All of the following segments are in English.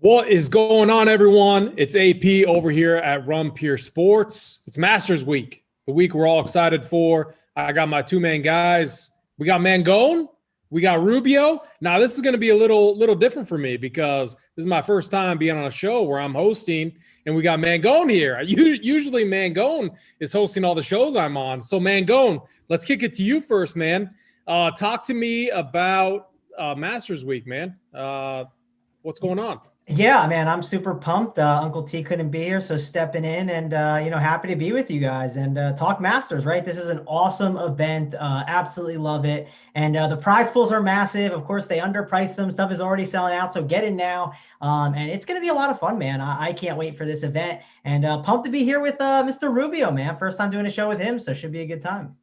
What is going on, everyone? It's AP over here at Rum Pure Sports. It's Masters Week, the week we're all excited for. I got my two main guys. We got Mangone, we got Rubio. Now, this is going to be a little different for me because this is my first time being on a show where I'm hosting, and we got Mangone here. Usually, Mangone is hosting all the shows I'm on. So, Mangone, let's kick it to you first, man. Talk to me about Masters Week, man. What's going on? Yeah, man, I'm super pumped. Uncle T couldn't be here, so stepping in and, happy to be with you guys and talk Masters, right? This is an awesome event. Absolutely love it. And the prize pools are massive. Of course, they underpriced them. Stuff is already selling out, so get in now. And it's going to be a lot of fun, man. I can't wait for this event. And pumped to be here with Mr. Rubio, man. First time doing a show with him, so should be a good time.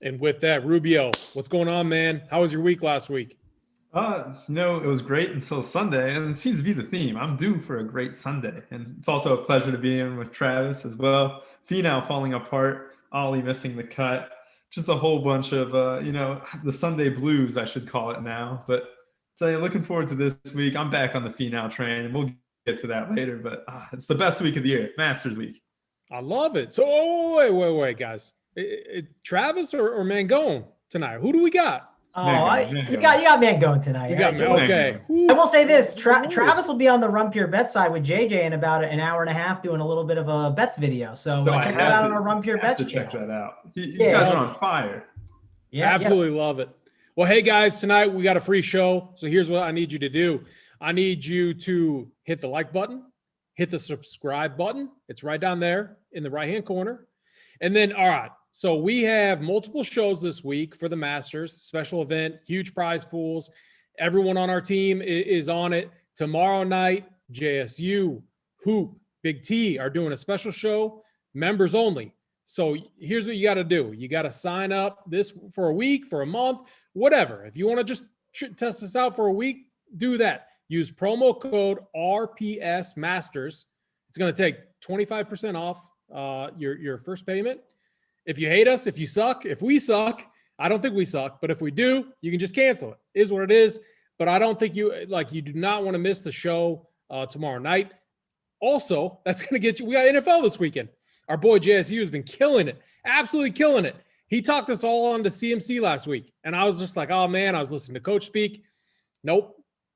And with that, Rubio, what's going on, man? How was your week last week? It was great until Sunday, and it seems to be the theme. I'm due for a great Sunday, and it's also a pleasure to be in with Travis as well. Fino falling apart, Ollie missing the cut, just a whole bunch of, the Sunday blues, I should call it now. But tell you, looking forward to this week. I'm back on the Fino train, and we'll get to that later. But it's the best week of the year, Masters Week. I love it. So, wait, guys. Travis or Mangone tonight? Who do we got? You got Mangone tonight. You got me. Okay. I will say this: Travis will be on the Rum Pure Bet side with JJ in about an hour and a half, doing a little bit of a bets video. So check that out on our Rum Pure Bet channel. Check that out. You guys are on fire. Yeah, absolutely love it. Well, hey guys, tonight we got a free show. So here's what I need you to do. I need you to hit the like button, hit the subscribe button. It's right down there in the right-hand corner. And then, all right. So we have multiple shows this week for the Masters, special event, huge prize pools. Everyone on our team is on it. Tomorrow night, JSU, Hoop, BigT are doing a special show, members only. So here's what you got to do. You got to sign up this for a week, for a month, whatever. If you want to just test this out for a week, do that. Use promo code RPS Masters. It's going to take 25% off your first payment. If you hate us, if you suck, if we suck, I don't think we suck, but if we do, you can just cancel it. It is what it is. But I don't think you do not want to miss the show tomorrow night. Also, that's going to get you. We got NFL this weekend. Our boy JSU has been killing it, absolutely killing it. He talked us all on to CMC last week. And I was just like, oh man, I was listening to Coach speak. Nope.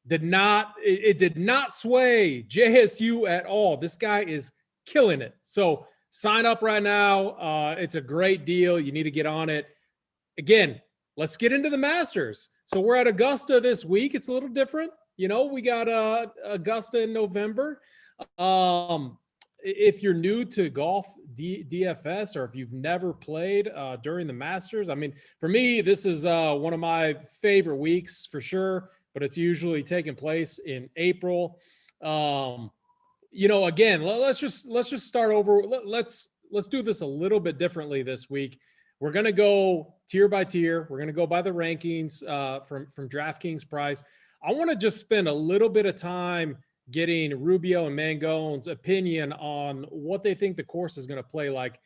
It did not sway JSU at all. This guy is killing it. So sign up right now. It's a great deal. You need to get on it. Again, let's get into the Masters. So we're at Augusta this week. It's a little different. We got Augusta in November. If you're new to golf DFS, or if you've never played during the Masters, I mean, for me, this is one of my favorite weeks for sure, but it's usually taking place in April. Again, let's just start over. Let's do this a little bit differently this week. We're going to go tier by tier. We're going to go by the rankings from DraftKings price. I want to just spend a little bit of time getting Rubio and Mangone's opinion on what they think the course is going to play like.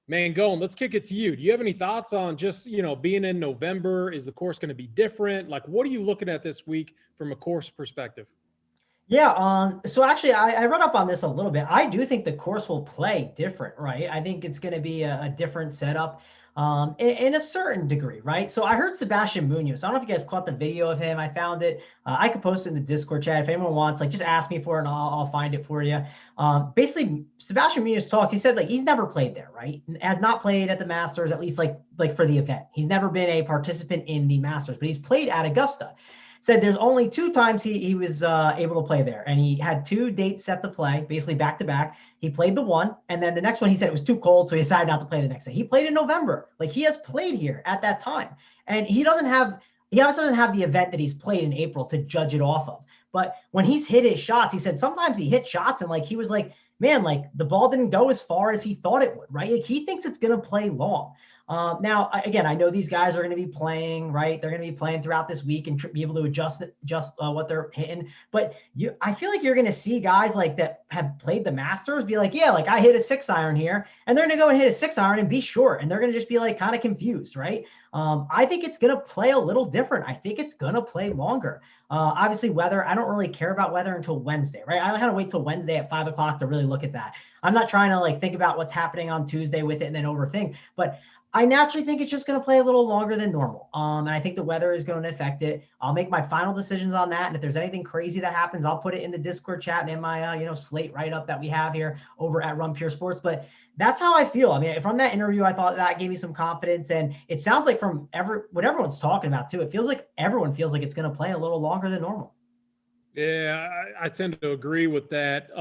Mangone, let's kick it to you. Do you have any thoughts on just, being in November? Is the course going to be different? Like, what are you looking at this week from a course perspective? Yeah, so actually, I read up on this a little bit. I do think the course will play different, right? I think it's going to be a different setup in a certain degree, right? So I heard Sebastian Munoz. I don't know if you guys caught the video of him. I found it. I could post it in the Discord chat. If anyone wants, just ask me for it and I'll find it for you. Basically, Sebastian Munoz talked. He said, he's never played there, right? Has not played at the Masters, at least like for the event. He's never been a participant in the Masters, but he's played at Augusta. Said there's only 2 times he was able to play there, and he had 2 dates set to play, basically back to back. He played the one, and then the next one he said it was too cold, so he decided not to play the next day. He played in November, he has played here at that time, and he obviously doesn't have the event that he's played in April to judge it off of. But when he's hit his shots, he said sometimes he hit shots and he was like, man, the ball didn't go as far as he thought it would, right? He thinks it's gonna play long. Now, again, I know these guys are going to be playing, right? They're going to be playing throughout this week and be able to adjust what they're hitting. But I feel like you're going to see guys like that have played the Masters be like, yeah, like I hit a 6-iron here, and they're going to go and hit a 6-iron and be short, and they're going to just be like kind of confused, right? I think it's going to play a little different. I think it's going to play longer. Obviously, weather, I don't really care about weather until Wednesday, right? I kind of wait till Wednesday at 5 o'clock to really look at that. I'm not trying to like think about what's happening on Tuesday with it and then overthink, but I naturally think it's just going to play a little longer than normal. And I think the weather is going to affect it. I'll make my final decisions on that. And if there's anything crazy that happens, I'll put it in the Discord chat and in my, slate write-up that we have here over at Run Pure Sports. But that's how I feel. I mean, from that interview, I thought that gave me some confidence. And it sounds like from what everyone's talking about too, it feels like everyone feels like it's going to play a little longer than normal. Yeah, I tend to agree with that.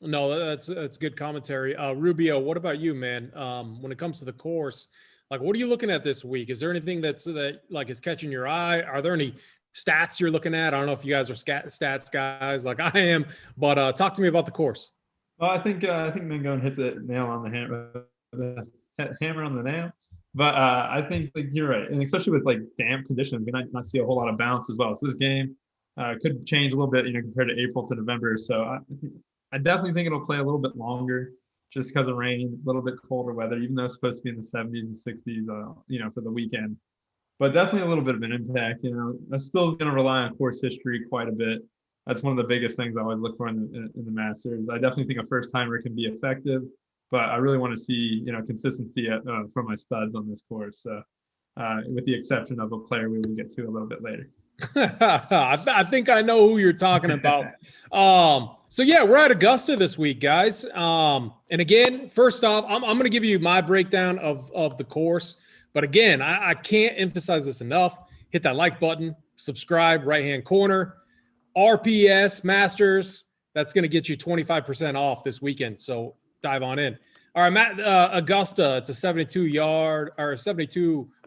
No, that's good commentary. Rubio, what about you, man? When it comes to the course, like, what are you looking at this week? Is there anything that like is catching your eye? Are there any stats you're looking at? I don't know if you guys are stats guys like I am, but talk to me about the course. Well, I think Mangone hits a nail on the hammer on the nail. But I think like you're right, and especially with like damp conditions, we might not see a whole lot of bounce as well. So this game could change a little bit, compared to April to November. So I definitely think it'll play a little bit longer just because of rain, a little bit colder weather, even though it's supposed to be in the 70s and 60s, for the weekend. But definitely a little bit of an impact. I'm still going to rely on course history quite a bit. That's one of the biggest things I always look for in the Masters. I definitely think a first-timer can be effective, but I really want to see, consistency from my studs on this course. So, with the exception of a player we will get to a little bit later. I think I know who you're talking about. So yeah, we're at Augusta this week, guys. And again, first off, I'm going to give you my breakdown of the course. But again, I can't emphasize this enough. Hit that like button, subscribe, right-hand corner. RPS Masters, that's going to get you 25% off this weekend. So dive on in. All right, Matt, Augusta, it's a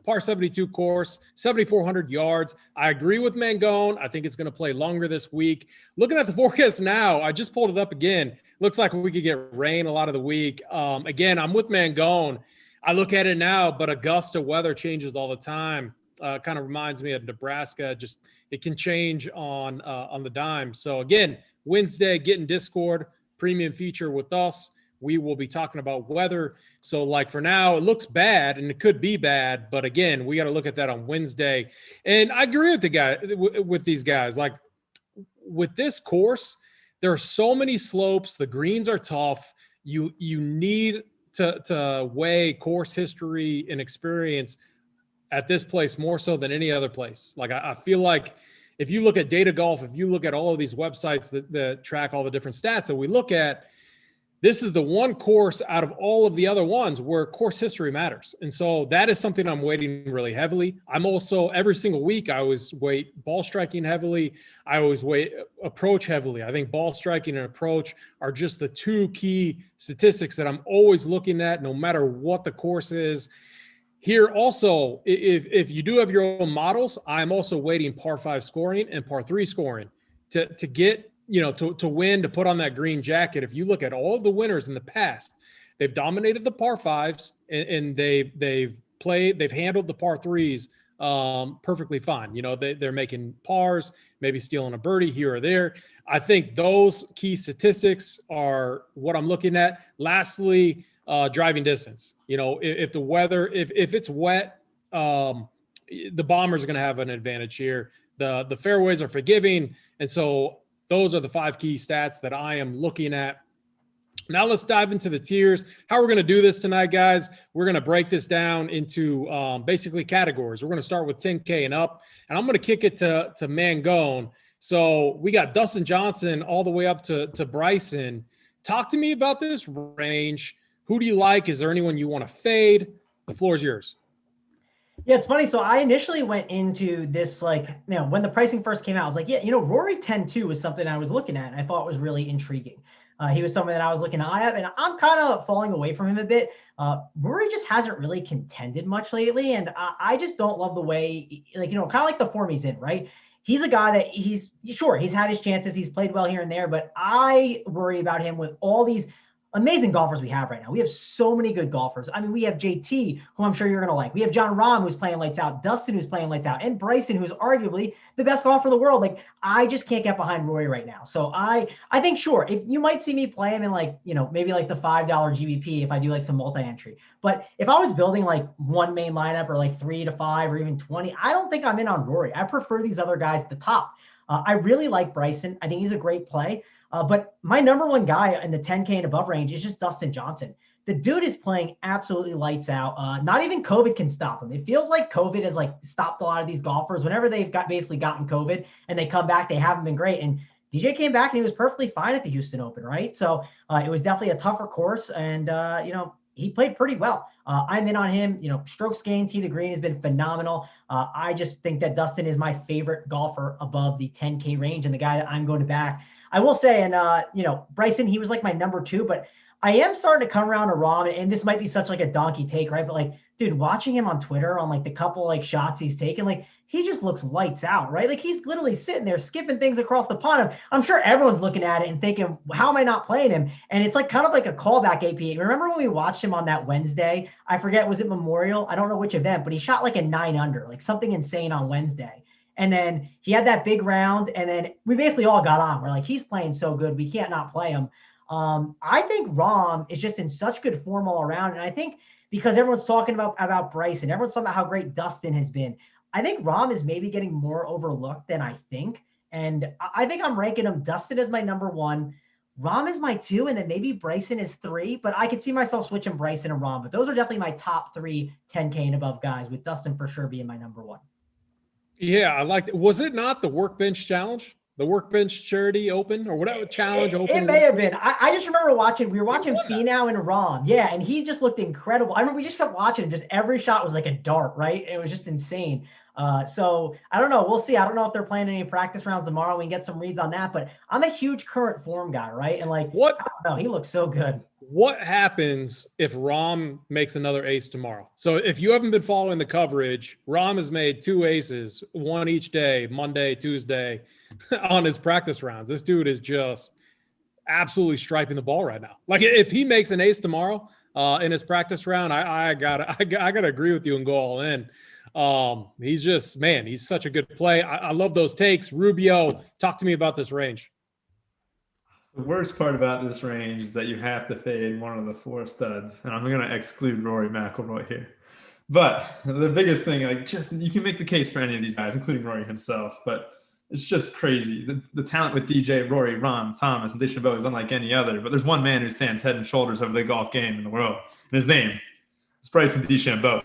par 72 course, 7,400 yards. I agree with Mangone. I think it's going to play longer this week. Looking at the forecast now, I just pulled it up again. Looks like we could get rain a lot of the week. Again, I'm with Mangone. I look at it now, but Augusta weather changes all the time. Kind of reminds me of Nebraska. Just it can change on the dime. So again, Wednesday, get in Discord, premium feature with us. We will be talking about weather. So like for now, it looks bad and it could be bad, but again, we got to look at that on Wednesday. And I agree with these guys. Like with this course, there are so many slopes. The greens are tough. You need to weigh course history and experience at this place more so than any other place. Like I feel like if you look at Data Golf, if you look at all of these websites that track all the different stats that we look at, this is the one course out of all of the other ones where course history matters. And so that is something I'm weighting really heavily. I'm also, every single week, I always weight ball striking heavily. I always weight approach heavily. I think ball striking and approach are just the two key statistics that I'm always looking at no matter what the course is. Here also, if you do have your own models, I'm also weighting par 5 scoring and par 3 scoring to get, to win, to put on that green jacket. If you look at all of the winners in the past, they've dominated the par 5s and they've handled the par 3s perfectly fine. They're making pars, maybe stealing a birdie here or there. I think those key statistics are what I'm looking at. Lastly, driving distance. If the weather, if it's wet, the bombers are going to have an advantage here. The fairways are forgiving. And so those are the 5 key stats that I am looking at. Now let's dive into the tiers. How we're going to do this tonight, guys, we're going to break this down into basically categories. We're going to start with 10K and up, and I'm going to kick it to Mangone. So we got Dustin Johnson all the way up to Bryson. Talk to me about this range. Who do you like? Is there anyone you want to fade? The floor is yours. Yeah, it's funny. So I initially went into this, when the pricing first came out, I was like, Rory 10-2 was something I was looking at and I thought was really intriguing. He was someone that I was looking at, and I'm kind of falling away from him a bit. Rory just hasn't really contended much lately, and I just don't love the way, kind of like the form he's in, right? He's a guy that he's had his chances. He's played well here and there, but I worry about him with all these amazing golfers we have right now. We have so many good golfers. I mean, we have JT, who I'm sure you're going to like. We have John Rahm, who's playing lights out, Dustin, who's playing lights out, and Bryson, who's arguably the best golfer in the world. Like, I just can't get behind Rory right now. So I think, sure, if you might see me play him in like, maybe like the $5 GBP if I do like some multi-entry. But if I was building like one main lineup or like 3 to 5 or even 20, I don't think I'm in on Rory. I prefer these other guys at the top. I really like Bryson. I think he's a great play. But my number one guy in the 10K and above range is just Dustin Johnson. The dude is playing absolutely lights out. Not even COVID can stop him. It feels like COVID has like stopped a lot of these golfers. Whenever they've basically gotten COVID and they come back, they haven't been great. And DJ came back and he was perfectly fine at the Houston Open, right? So it was definitely a tougher course. And, he played pretty well. I'm in on him. Strokes gained, tee to green has been phenomenal. I just think that Dustin is my favorite golfer above the 10K range and the guy that I'm going to back. I will say, and Bryson, he was like my number 2, but I am starting to come around to Rahm, and this might be such like a donkey take, right? But like, dude, watching him on Twitter on like the couple like shots he's taken, like he just looks lights out, right? Like he's literally sitting there skipping things across the pond. I'm sure everyone's looking at it and thinking, how am I not playing him? And it's like kind of like a callback AP. Remember when we watched him on that Wednesday? I forget, was it Memorial? I don't know which event, but he shot like a 9 under, like something insane on Wednesday. And then he had that big round, and then we basically all got on. We're like, he's playing so good, we can't not play him. I think Rahm is just in such good form all around. And I think because everyone's talking about Bryson, everyone's talking about how great Dustin has been, I think Rahm is maybe getting more overlooked than I think. And I think I'm ranking him Dustin as my number 1. Rahm is my 2, and then maybe Bryson is 3. But I could see myself switching Bryson and Rahm. But those are definitely my top 3 10K and above guys, with Dustin for sure being my number 1. Yeah, I liked it. Was it not the Workbench Challenge? The Workbench Charity Open or whatever challenge open? It may have been. I just remember we were watching Fino and Rahm. Yeah, and he just looked incredible. I remember we just kept watching him. Just every shot was like a dart, right? It was just insane. So I don't know. We'll see. I don't know if they're playing any practice rounds tomorrow. We can get some reads on that. But I'm a huge current form guy, right? And like, what? I don't know. He looks so good. What happens if Rahm makes another ace tomorrow? So if you haven't been following the coverage, Rahm has made 2 aces, 1 each day, Monday, Tuesday, on his practice rounds. This dude is just absolutely striping the ball right now. Like if he makes an ace tomorrow in his practice round, I gotta agree with you and go all in. He's just, man, he's such a good play. I love those takes. Rubio, talk to me about this range. The worst part about this range is that you have to fade one of the 4 studs, and I'm going to exclude Rory McIlroy here. But the biggest thing, like, just you can make the case for any of these guys, including Rory himself, but it's just crazy. The talent with DJ, Rory, Rahm, Thomas, and DeChambeau is unlike any other. But there's one man who stands head and shoulders over the golf game in the world, and his name is Bryson D Chambeau.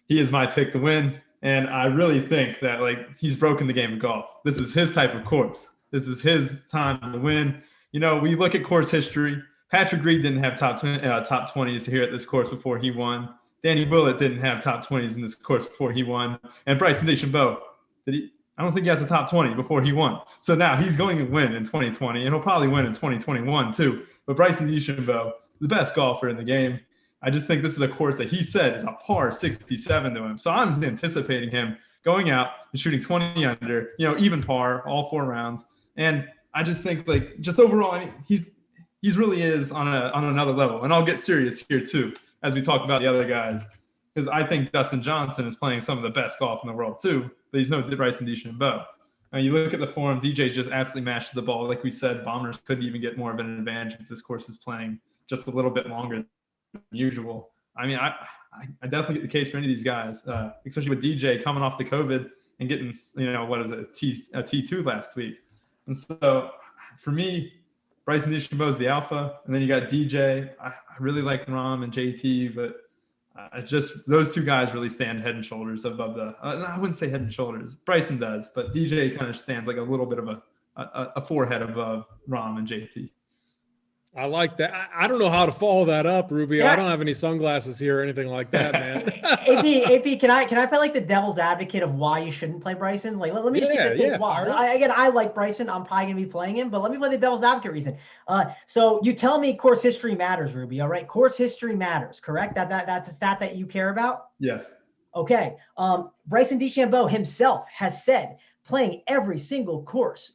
He is my pick to win, and I really think that like he's broken the game of golf. This is his type of course. This is his time to win. We look at course history. Patrick Reed didn't have top 20s here at this course before he won. Danny Willett didn't have top 20s in this course before he won. And Bryson DeChambeau, I don't think he has a top 20 before he won. So now he's going to win in 2020, and he'll probably win in 2021 too. But Bryson DeChambeau, the best golfer in the game. I just think this is a course that he said is a par 67 to him. So I'm anticipating him going out and shooting 20 under, even par, all 4 rounds. And I just think, like, just overall, I mean, he's really is on another level. And I'll get serious here too, as we talk about the other guys, because I think Dustin Johnson is playing some of the best golf in the world too, but he's no Bryson DeChambeau. And you look at the form, DJ's just absolutely mashed the ball. Like we said, Bombers couldn't even get more of an advantage if this course is playing just a little bit longer than usual. I mean, I definitely get the case for any of these guys, especially with DJ coming off the COVID and getting, a T2 last week. And so for me, Bryson DeChambeau is the alpha. And then you got DJ. I really like Rahm and JT, but those 2 guys really stand head and shoulders above I wouldn't say head and shoulders. Bryson does, but DJ kind of stands like a little bit of a forehead above Rahm and JT. I like that. I don't know how to follow that up, Rubio. Yeah. I don't have any sunglasses here or anything like that, man. AP, can I play like the devil's advocate of why you shouldn't play Bryson? Like, let me just get the why. I like Bryson. I'm probably gonna be playing him, but let me play the devil's advocate reason. So you tell me course history matters, Rubio, right? Course history matters, correct? That's a stat that you care about? Yes. Okay. Bryson DeChambeau himself has said playing every single course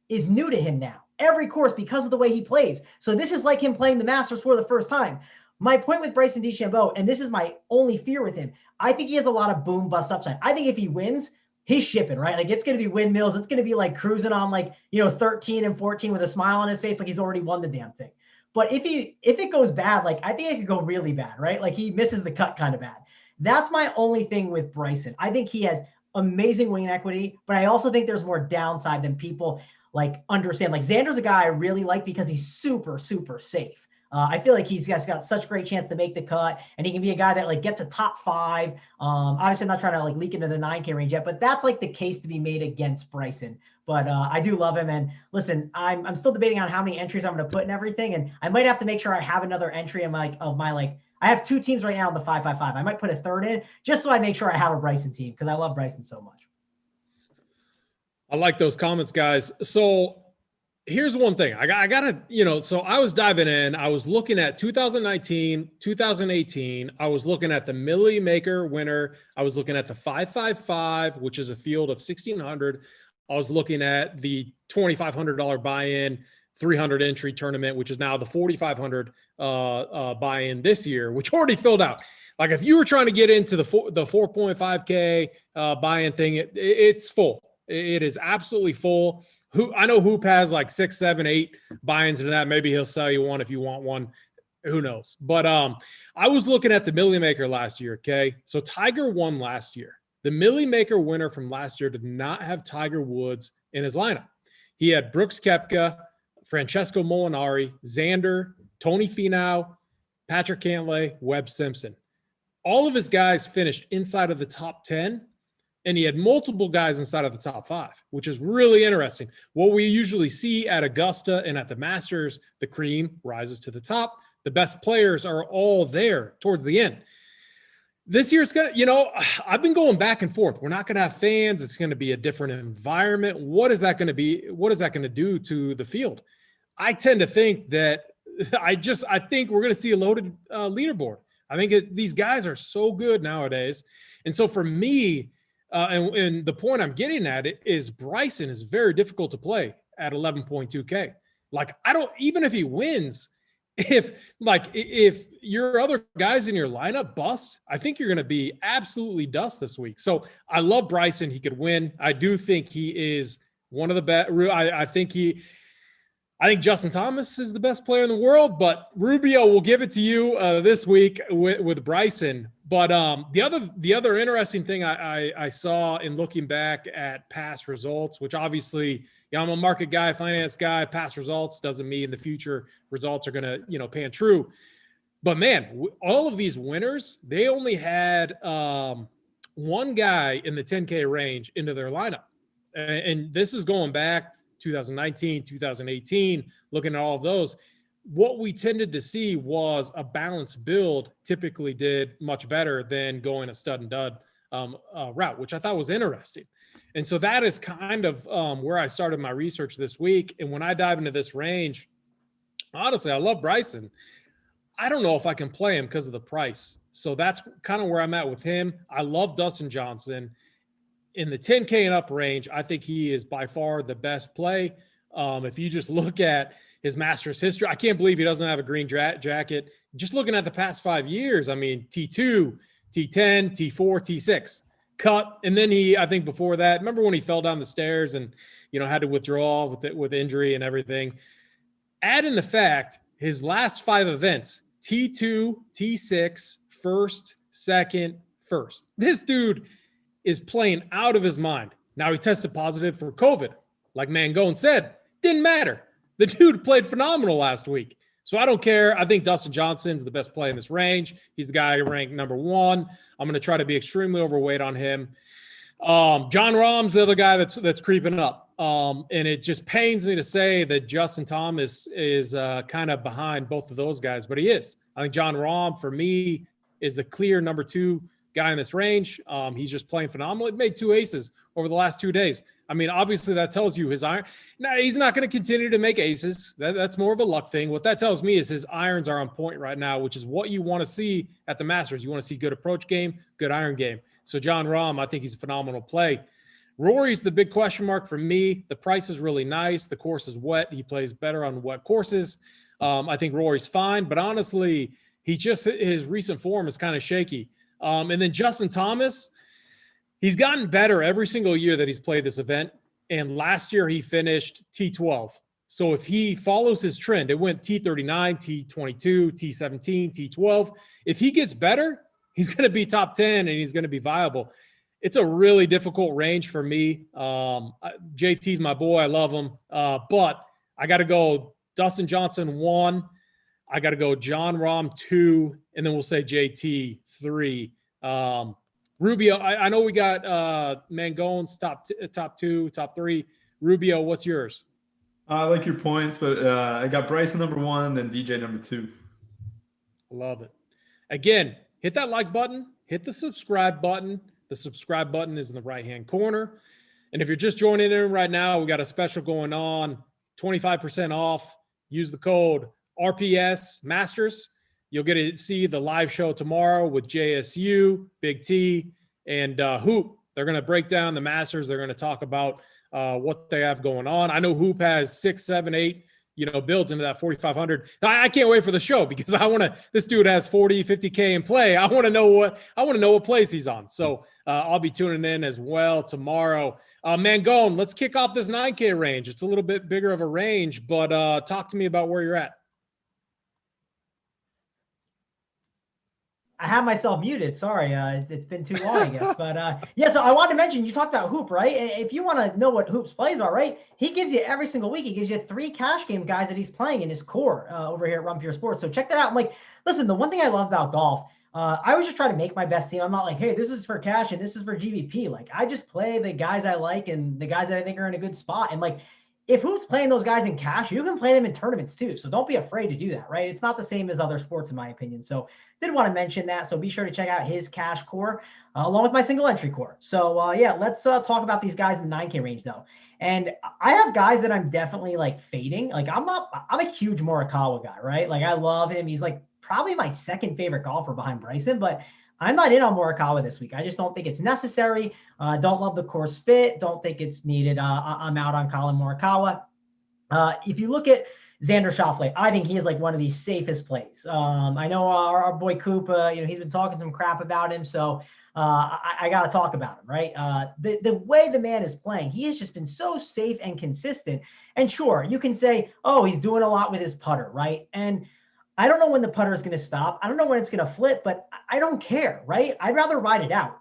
is new to him now. every course because of the way he plays. So this is like him playing the Masters for the first time. My point with Bryson D Chambeau, and this is my only fear with him, I think he has a lot of boom bust upside. I think if he wins, he's shipping, right? Like it's going to be windmills. It's going to be like cruising on 13 and 14 with a smile on his face, like he's already won the damn thing. But if it goes bad, like I think it could go really bad, right? Like he misses the cut kind of bad. That's my only thing with Bryson. I think he has amazing wing equity, but I also think there's more downside than people like understand. Like Xander's a guy I really like because he's super, super safe. I feel like he's got such great chance to make the cut, and he can be a guy that like gets a top 5. Obviously, I'm not trying to like leak into the 9K range yet, but that's like the case to be made against Bryson. But I do love him. And listen, I'm still debating on how many entries I'm going to put in everything, and I might have to make sure I have another entry in my I have 2 teams right now in the 5-5-5. I might put a third in just so I make sure I have a Bryson team because I love Bryson so much. I like those comments, guys. So here's one thing. I gotta, so I was diving in. I was looking at 2019, 2018. I was looking at the Millie Maker winner. I was looking at the 555, which is a field of 1,600. I was looking at the $2,500 buy-in, 300 entry tournament, which is now the 4,500 buy-in this year, which already filled out. Like if you were trying to get into the 4.5K buy-in thing, it's full. It is absolutely full. I know Hoop has like 6, 7, 8 buy-ins into that. Maybe he'll sell you one if you want one. Who knows? But I was looking at the Millie Maker last year, okay? So Tiger won last year. The Millie Maker winner from last year did not have Tiger Woods in his lineup. He had Brooks Kepka, Francesco Molinari, Xander, Tony Finau, Patrick Cantlay, Webb Simpson. All of his guys finished inside of the top 10. And he had multiple guys inside of the top 5, which is really interesting. What we usually see at Augusta and at the Masters, the cream rises to the top. The best players are all there towards the end. This year's going to, I've been going back and forth. We're not going to have fans. It's going to be a different environment. What is that going to be? What is that going to do to the field? I tend to think that I think we're going to see a loaded leaderboard. I think these guys are so good nowadays. And so for me, and the point I'm getting at it is Bryson is very difficult to play at 11.2K. Like even if he wins, if your other guys in your lineup bust, I think you're going to be absolutely dust this week. So I love Bryson. He could win. I do think he is one of the best. I think Justin Thomas is the best player in the world, but Rubio will give it to you this week with Bryson. But the other interesting thing I saw in looking back at past results, which obviously, I'm a market guy, finance guy. Past results doesn't mean the future results are going to, pan true. But man, all of these winners, they only had one guy in the 10K range into their lineup, and this is going back 2019, 2018, looking at all of those. What we tended to see was a balanced build typically did much better than going a stud and dud route, which I thought was interesting. And so that is kind of where I started my research this week. And when I dive into this range, honestly, I love Bryson. I don't know if I can play him because of the price. So that's kind of where I'm at with him. I love Dustin Johnson. In the 10K and up range, I think he is by far the best play. If you just look at his Masters history, I can't believe he doesn't have a green jacket. Just looking at the past 5 years, I mean, T2, T10, T4, T6, cut. And then I think before that, remember when he fell down the stairs and, had to withdraw with injury and everything. Add in the fact, his last 5 events, T2, T6, first, second, first. This dude is playing out of his mind. Now he tested positive for COVID. Like Mangone said, didn't matter. The dude played phenomenal last week. So I don't care. I think Dustin Johnson's the best play in this range. He's the guy ranked number 1. I'm going to try to be extremely overweight on him. John Rahm's the other guy that's creeping up. And it just pains me to say that Justin Thomas is kind of behind both of those guys, but he is. I think John Rahm, for me, is the clear number 2 guy in this range. He's just playing phenomenal. It made 2 aces over the last 2 days. I mean, obviously that tells you his iron. Now, he's not going to continue to make aces. That's more of a luck thing. What that tells me is his irons are on point right now, which is what you want to see at the Masters. You want to see good approach game, good iron game. So John Rahm, I think he's a phenomenal play. Rory's the big question mark for me. The price is really nice. The course is wet. He plays better on wet courses. I think Rory's fine, but honestly, his recent form is kind of shaky. And then Justin Thomas, he's gotten better every single year that he's played this event. And last year he finished T12. So if he follows his trend, it went T39, T22, T17, T12. If he gets better, he's going to be top 10 and he's going to be viable. It's a really difficult range for me. JT's my boy. I love him. But I got to go Dustin Johnson 1. I got to go John Rahm 2. And then we'll say JT 3. Rubio, I know we got Mangone's top 2, top 3. Rubio, what's yours? I like your points, but I got Bryson number 1, then DJ number 2. Love it. Again, hit that like button, hit the subscribe button. The subscribe button is in the right-hand corner. And if you're just joining in right now, we got a special going on, 25% off. Use the code RPS Masters. You'll get to see the live show tomorrow with JSU, BigT, and Hoop. They're going to break down the Masters. They're going to talk about what they have going on. I know Hoop has 6, 7, 8, builds into that 4,500. I can't wait for the show because this dude has 40, 50K in play. I want to know what place he's on. So I'll be tuning in as well tomorrow. Mangone, let's kick off this 9K range. It's a little bit bigger of a range, but talk to me about where you're at. I have myself muted. Sorry. It's been too long, I guess. But yeah, so I wanted to mention, you talked about Hoop, right? If you want to know what Hoop's plays are, right? He gives you every single week. He gives you 3 cash game guys that he's playing in his core over here at Run Pure Sports. So check that out. Like, listen, the one thing I love about golf, I always just try to make my best team. I'm not like, hey, this is for cash and this is for GVP. Like, I just play the guys I like and the guys that I think are in a good spot. And like, if Hoop's playing those guys in cash, you can play them in tournaments too. So don't be afraid to do that, right? It's not the same as other sports, in my opinion. So did want to mention that. So be sure to check out his cash core along with my single entry core. So yeah, let's talk about these guys in the 9K range though. And I have guys that I'm definitely like fading. Like I'm a huge Murakawa guy, right? Like I love him. He's like probably my second favorite golfer behind Bryson, but I'm not in on Murakawa this week. I just don't think it's necessary. Don't love the course fit. Don't think it's needed. I'm out on Colin Murakawa. If you look at Xander Shaw play, I think he is like one of the safest plays. I know our boy Coop, he's been talking some crap about him. So I got to talk about him, right? The way the man is playing, he has just been so safe and consistent. And sure, you can say, oh, he's doing a lot with his putter, right? And I don't know when the putter is going to stop. I don't know when it's going to flip, but I don't care, right? I'd rather ride it out.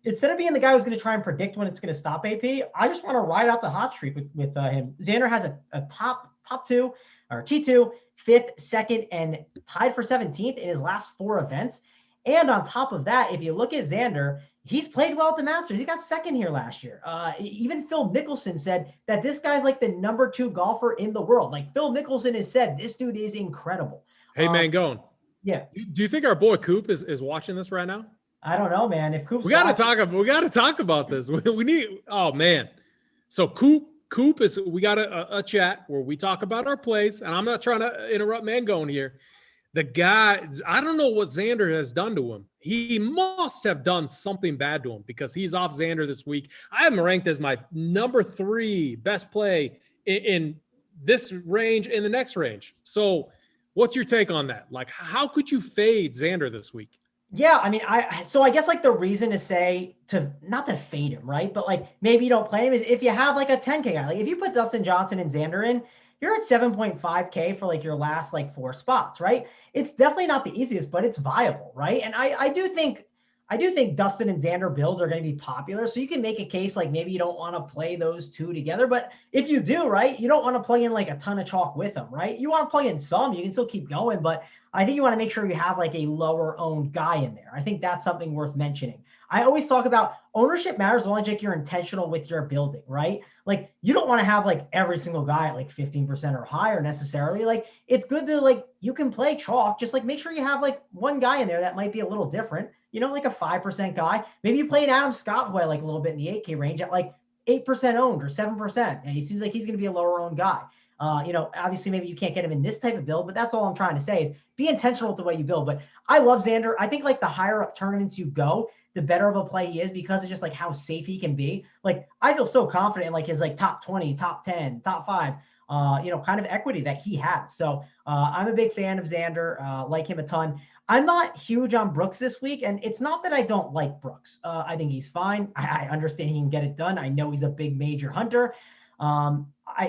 Instead of being the guy who's going to try and predict when it's going to stop AP, I just want to ride out the hot streak with him. Xander has a top 2 or T2, 5th, 2nd, and tied for 17th in his last 4 events. And on top of that, if you look at Xander, he's played well at the Masters. He got 2nd here last year. Even Phil Mickelson said that this guy's like the number 2 golfer in the world. Like Phil Mickelson has said, this dude is incredible. Hey, Mangone. Yeah. Do you think our boy Coop is watching this right now? I don't know, man. If Coop's we got to talk about this. We need. Oh man. So Coop is. We got a chat where we talk about our plays, and I'm not trying to interrupt Mangone here. The guy, I don't know what Xander has done to him. He must have done something bad to him because he's off Xander this week. I have him ranked as my number 3 best play in this range and the next range. So. What's your take on that? Like, how could you fade Xander this week? Yeah, I mean, I guess like the reason to say not to fade him, right? But like maybe you don't play him is if you have like a 10K guy. Like if you put Dustin Johnson and Xander in, you're at 7.5K for like your last like 4 spots, right? It's definitely not the easiest, but it's viable, right? And I do think Dustin and Xander builds are going to be popular. So you can make a case like maybe you don't want to play those 2 together. But if you do, right, you don't want to plug in like a ton of chalk with them, right? You want to plug in some. You can still keep going. But I think you want to make sure you have like a lower owned guy in there. I think that's something worth mentioning. I always talk about ownership matters as long as like you're intentional with your building, right? Like you don't want to have like every single guy at like 15% or higher necessarily. Like it's good to like, you can play chalk, just like make sure you have like one guy in there that might be a little different. Like a 5% guy. Maybe you play an Adam Scott who I like a little bit in the 8K range at like 8% owned or 7%. And he seems like he's going to be a lower owned guy. Obviously maybe you can't get him in this type of build, but that's all I'm trying to say is be intentional with the way you build. But I love Xander. I think like the higher up tournaments you go, the better of a play he is because of just like how safe he can be. Like I feel so confident in like his like top 20, top 10, top 5, kind of equity that he has. So I'm a big fan of Xander, like him a ton. I'm not huge on Brooks this week, and it's not that I don't like Brooks. I think he's fine. I understand he can get it done. I know he's a big major hunter. I'm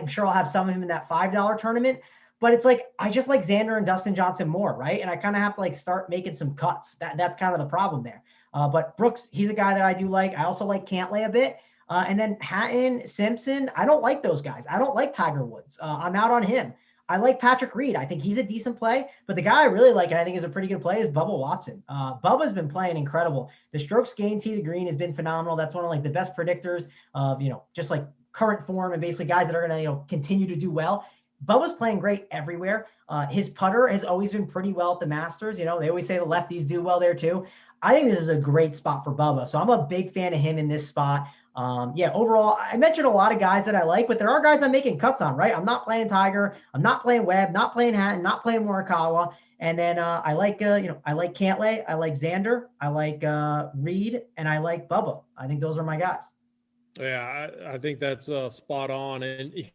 sure I'll have some of him in that $5 tournament, but it's like, I just like Xander and Dustin Johnson more, right? And I kind of have to like start making some cuts. That's kind of the problem there. But Brooks, he's a guy that I do like. I also like Cantlay a bit. And then Hatton, Simpson, I don't like those guys. I don't like Tiger Woods. I'm out on him. I like Patrick Reed. I think he's a decent play, but the guy I really like, and I think is a pretty good play, is Bubba Watson. Bubba's been playing incredible. The strokes gained tee to green has been phenomenal. That's one of like the best predictors of, just like current form and basically guys that are going to, continue to do well. Bubba's playing great everywhere. His putter has always been pretty well at the Masters. They always say the lefties do well there too. I think this is a great spot for Bubba. So I'm a big fan of him in this spot. Overall, I mentioned a lot of guys that I like, but there are guys I'm making cuts on, right? I'm not playing Tiger. I'm not playing Webb, not playing Hatton, not playing Murakawa. And then I like Cantlay. I like Xander. I like Reed, and I like Bubba. I think those are my guys. Yeah, I think that's spot on. And, we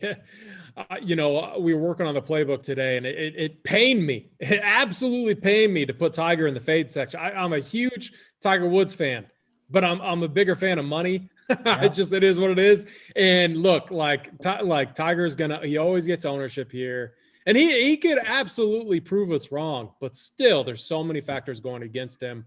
were working on the playbook today, and it pained me. It absolutely pained me to put Tiger in the fade section. I'm a huge Tiger Woods fan, but I'm a bigger fan of money. Yeah. It is what it is. And look, like Tiger's he always gets ownership here. And he could absolutely prove us wrong, but still there's so many factors going against him.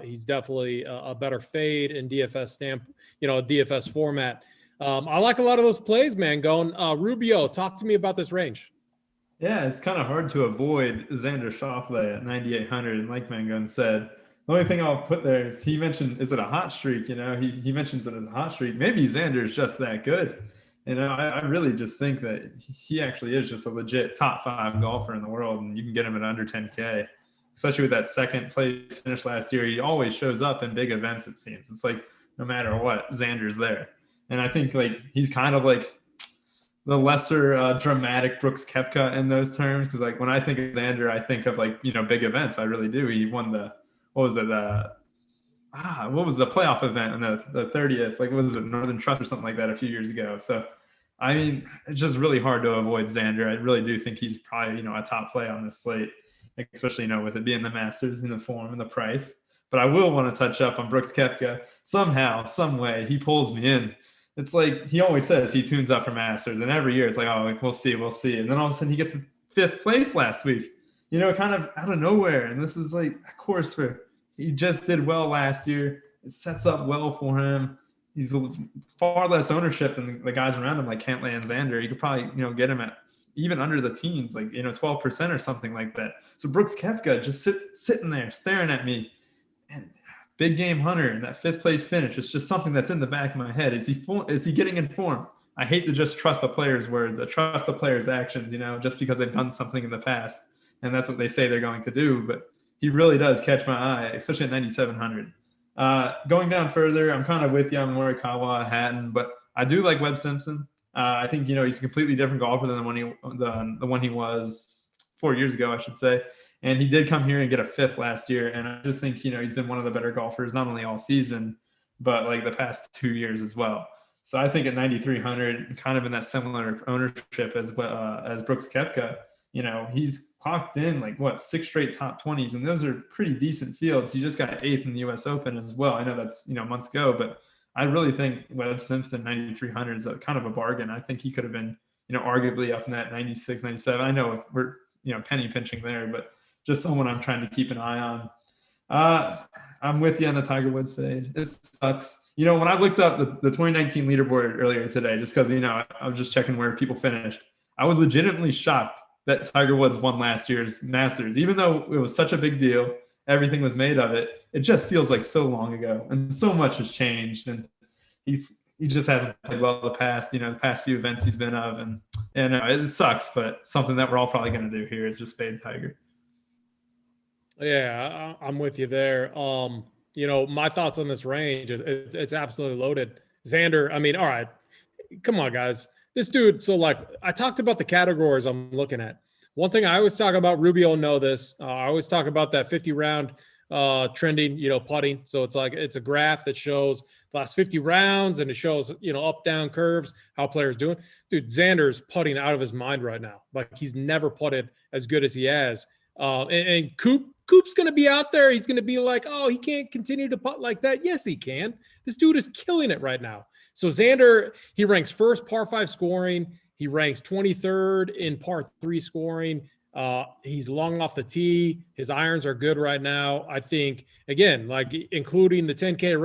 He's definitely a better fade in DFS DFS format. I like a lot of those plays, man, going. Rubio, talk to me about this range. Yeah, it's kind of hard to avoid Xander Shaw play at 9,800. And like Mangun said, the only thing I'll put there is he mentioned, is it a hot streak? He mentions it as a hot streak. Maybe Xander is just that good. I really just think that he actually is just a legit top 5 golfer in the world, and you can get him at under 10K, especially with that second place finish last year. He always shows up in big events, it seems. It's like no matter what, Xander's there. And I think like he's kind of like the lesser dramatic Brooks Kepka in those terms, because like when I think of Xander, I think of like, big events. I really do. He won what was the playoff event on the 30th? Like, what was it, Northern Trust or something like that a few years ago? So, I mean, it's just really hard to avoid Xander. I really do think he's probably, a top play on this slate, especially, with it being the Masters and the form and the price. But I will want to touch up on Brooks Koepka. Somehow, some way, he pulls me in. It's like he always says he tunes up for Masters, and every year it's like, oh, we'll see. And then all of a sudden he gets 5th place last week, kind of out of nowhere. And this is like a course where he just did well last year. It sets up well for him. He's far less ownership than the guys around him, like Cantlay and Xander. You could probably, get him at even under the teens, like, 12% or something like that. So Brooks Koepka just sitting there staring at me, and big game hunter and that 5th place finish. It's just something that's in the back of my head. Is he getting in form? I hate to just trust the player's words. I trust the player's actions, just because they've done something in the past, and that's what they say they're going to do. But he really does catch my eye, especially at 9,700. Going down further, I'm kind of with you on Murakawa, Hatton, but I do like Webb Simpson. I think, he's a completely different golfer than the one he was 4 years ago, I should say. And he did come here and get a 5th last year. And I just think, he's been one of the better golfers, not only all season, but like the past 2 years as well. So I think at 9,300, kind of in that similar ownership as Brooks Koepka, he's clocked in like 6 straight top 20s, and those are pretty decent fields. He just got 8th in the US Open as well. I know that's, months ago, but I really think Webb Simpson 9,300 is a kind of a bargain. I think he could have been, arguably up in that 96, 97. I know we're, penny pinching there, but just someone I'm trying to keep an eye on. I'm with you on the Tiger Woods fade. It sucks. When I looked up the 2019 leaderboard earlier today, just because, I was just checking where people finished, I was legitimately shocked that Tiger Woods won last year's Masters. Even though it was such a big deal, everything was made of it, it just feels like so long ago, and so much has changed, and he just hasn't played well the past few events he's been of, and it sucks, but something that we're all probably going to do here is just fade Tiger. Yeah, I'm with you there. My thoughts on this range is it's absolutely loaded. Xander, I mean, all right, come on, guys. This dude, so like I talked about the categories I'm looking at. One thing I always talk about, Rubio know this. I always talk about that 50 round trending, putting. So it's like it's a graph that shows the last 50 rounds and it shows, up down curves, how players doing. Dude, Xander's putting out of his mind right now. Like he's never putted as good as he has. And Coop's going to be out there. He's going to be like, oh, he can't continue to putt like that. Yes, he can. This dude is killing it right now. So Xander, he ranks first par 5 scoring. He ranks 23rd in par 3 scoring. He's long off the tee. His irons are good right now. I think, again, like including the 10K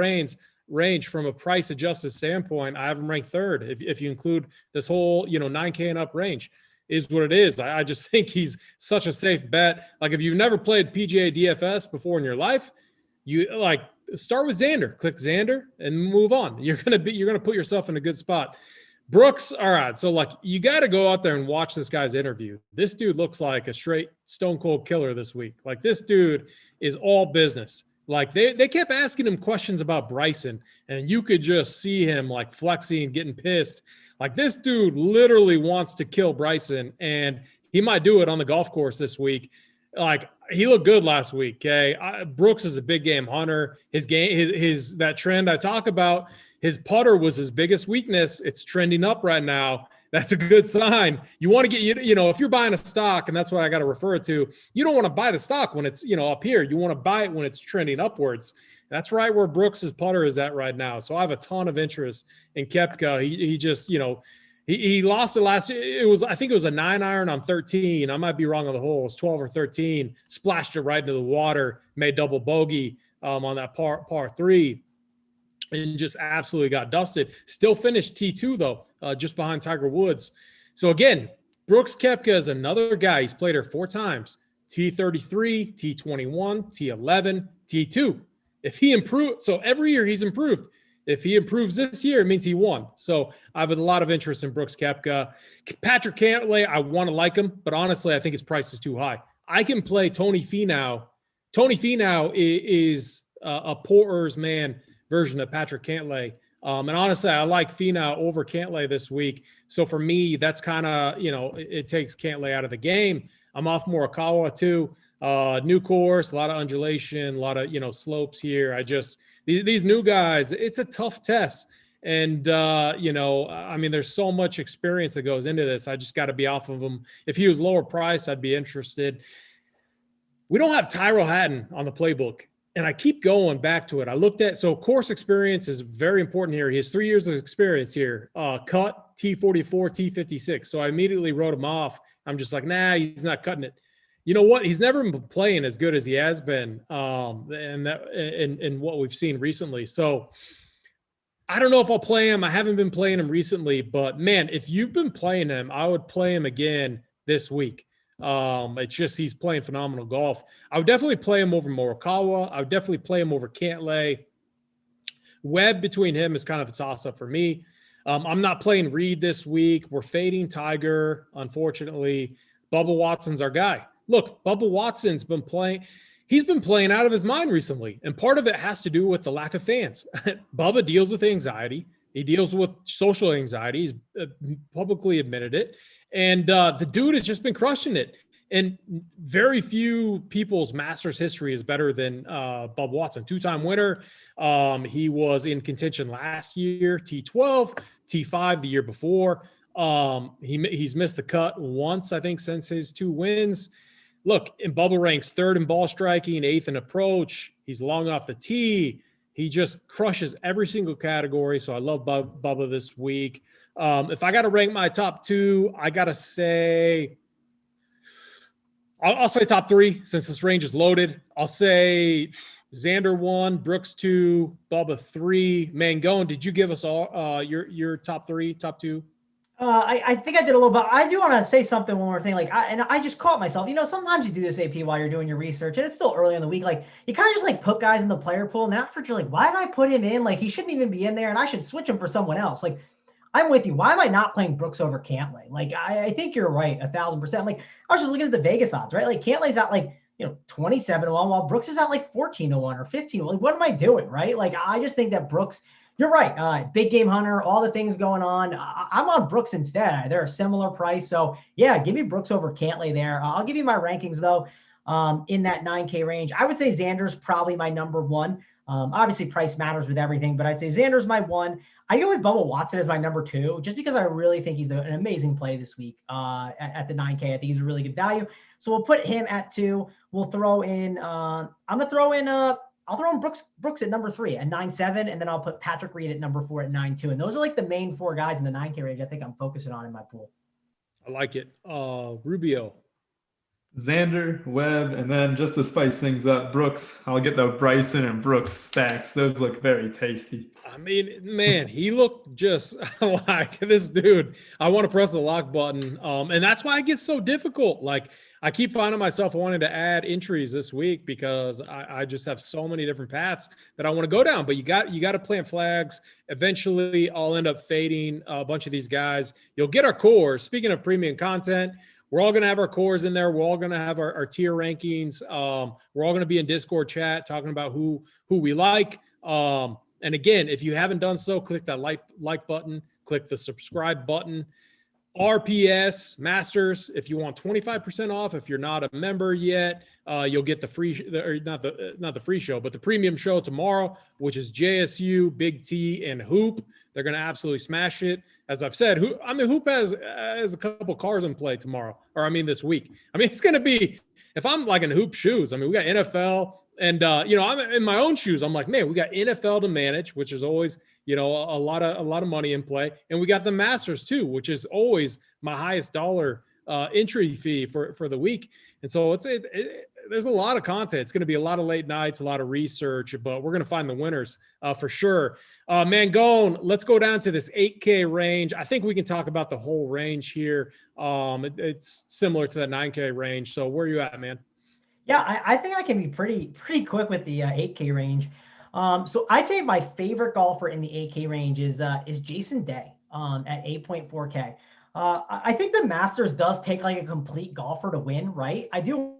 range from a price adjusted standpoint, I have him ranked 3rd. If you include this whole, 9K and up range, is what it is. I just think he's such a safe bet. Like if you've never played PGA DFS before in your life, you like start with Xander, click Xander and move on. You're going to put yourself in a good spot. Brooks, all right. So like you got to go out there and watch this guy's interview. This dude looks like a straight stone cold killer this week. Like this dude is all business. Like they kept asking him questions about Bryson and you could just see him like flexing, getting pissed. Like this dude literally wants to kill Bryson and he might do it on the golf course this week. Like he looked good last week. Okay. Brooks is a big game hunter. His game, his that trend I talk about, his putter was his biggest weakness. It's trending up right now. That's a good sign. You want to get, if you're buying a stock, and that's what I got to refer to, you don't want to buy the stock when it's, up here. You want to buy it when it's trending upwards. That's right where Brooks's putter is at right now. So I have a ton of interest in Kepka. He just, he lost it last year. I think it was a 9-iron on 13. I might be wrong on the hole. It was 12 or 13. Splashed it right into the water, made double bogey on that par 3. And just absolutely got dusted. Still finished T2 though, just behind Tiger Woods. So again, Brooks Koepka is another guy. He's played her 4 times. T33, T21, T11, T2. If he improved, so every year he's improved. If he improves this year, it means he won. So I have a lot of interest in Brooks Koepka. Patrick Cantlay, I want to like him, but honestly, I think his price is too high. I can play Tony Finau. Tony Finau is a Porter's man version of Patrick Cantlay. And honestly, I like Fino over Cantlay this week. So for me, that's kind of, it takes Cantlay out of the game. I'm off Murakawa too. New course, a lot of undulation, a lot of, slopes here. These new guys, it's a tough test. And, there's so much experience that goes into this. I just got to be off of them. If he was lower priced, I'd be interested. We don't have Tyrell Hatton on the playbook. And I keep going back to it. I looked at, so course experience is very important here. He has 3 years of experience here. Cut, T44, T56. So I immediately wrote him off. I'm just like, nah, he's not cutting it. You know what? He's never been playing as good as he has been in what we've seen recently. So I don't know if I'll play him. I haven't been playing him recently. But, man, if you've been playing him, I would play him again this week. It's just he's playing phenomenal golf. I would definitely play him over Morikawa. I would definitely play him over Cantlay. Webb between him is kind of a toss-up for me. I'm not playing Reed this week. We're fading Tiger, unfortunately. Bubba Watson's our guy. Look, Bubba Watson's been playing. He's been playing out of his mind recently, and part of it has to do with the lack of fans. Bubba deals with anxiety. He deals with social anxiety. He's publicly admitted it. And the dude has just been crushing it. And very few people's Masters history is better than Bubba Watson. 2-time winner. He was in contention last year, T12, T5 the year before. He's missed the cut once, I think, since his 2 wins. Look, and Bubba ranks 3rd in ball striking, 8th in approach. He's long off the tee. He just crushes every single category. So I love Bubba this week. If I got to rank my top 2, I got to say, I'll say top 3 since this range is loaded. I'll say Xander 1, Brooks 2, Bubba 3. Mangone, did you give us all your top 3, top 2? I think I did a little bit. I do want to say something, one more thing. I just caught myself. Sometimes you do this AP while you're doing your research, and it's still early in the week. Like, you kind of just put guys in the player pool, and after you're like, why did I put him in? Like, he shouldn't even be in there, and I should switch him for someone else. Like, I'm with you. Why am I not playing Brooks over Cantlay? Like, I think you're right, 1,000%. Like, I was just looking at the Vegas odds, right? Like, Cantlay's out 27-1, while Brooks is out 14-1 or 15. Like, what am I doing, right? Like, I just think that Brooks You're right. Big game hunter, all the things going on. I'm on Brooks instead. They're a similar price. So yeah, give me Brooks over Cantlay there. I'll give you my rankings though. In that 9K range, I would say Xander's probably my number one. Obviously price matters with everything, but I'd say Xander's my one. I go with Bubba Watson as my number two, just because I really think he's an amazing play this week at the 9K. I think he's a really good value. So we'll put him at 2. We'll throw in, I'll throw in Brooks at number 3 at 9.7, and then I'll put Patrick Reed at number 4 at 9.2. And those are like the main 4 guys in the 9K range I think I'm focusing on in my pool. I like it. Rubio. Xander, Webb, and then just to spice things up, Brooks. I'll get the Bryson and Brooks stacks. Those look very tasty. I mean, man, he looked just like this dude. I want to press the lock button. And that's why it gets so difficult. Like, I keep finding myself wanting to add entries this week because I just have so many different paths that I want to go down. But you got to plant flags. Eventually, I'll end up fading a bunch of these guys. You'll get our cores. Speaking of premium content, we're all going to have our cores in there. We're all going to have our tier rankings. We're all going to be in Discord chat talking about who we like. And again, if you haven't done so, click that like button, click the subscribe button. RPS Masters, if you want 25% off, if you're not a member yet, you'll get the free, or not the free show, but the premium show tomorrow, which is JSU, BigT, and Hoop. They're going to absolutely smash it. As I've said, Hoop has a couple cars in play tomorrow, or this week. It's going to be, if I'm like in Hoop shoes, we got NFL, and I'm in my own shoes. I'm like, man, we got NFL to manage, which is always, a lot of money in play, and we got the Masters too, which is always my highest dollar entry fee for the week. And so there's a lot of content. It's going to be a lot of late nights, a lot of research, but we're going to find the winners for sure. Mangone, let's go down to this 8K range. I think we can talk about the whole range here. It's similar to that 9K range. So where are you at, man? Yeah, I think I can be pretty quick with the 8K range. So I'd say my favorite golfer in the 8K range is Jason Day at 8.4K. I think the Masters does take like a complete golfer to win, right? I do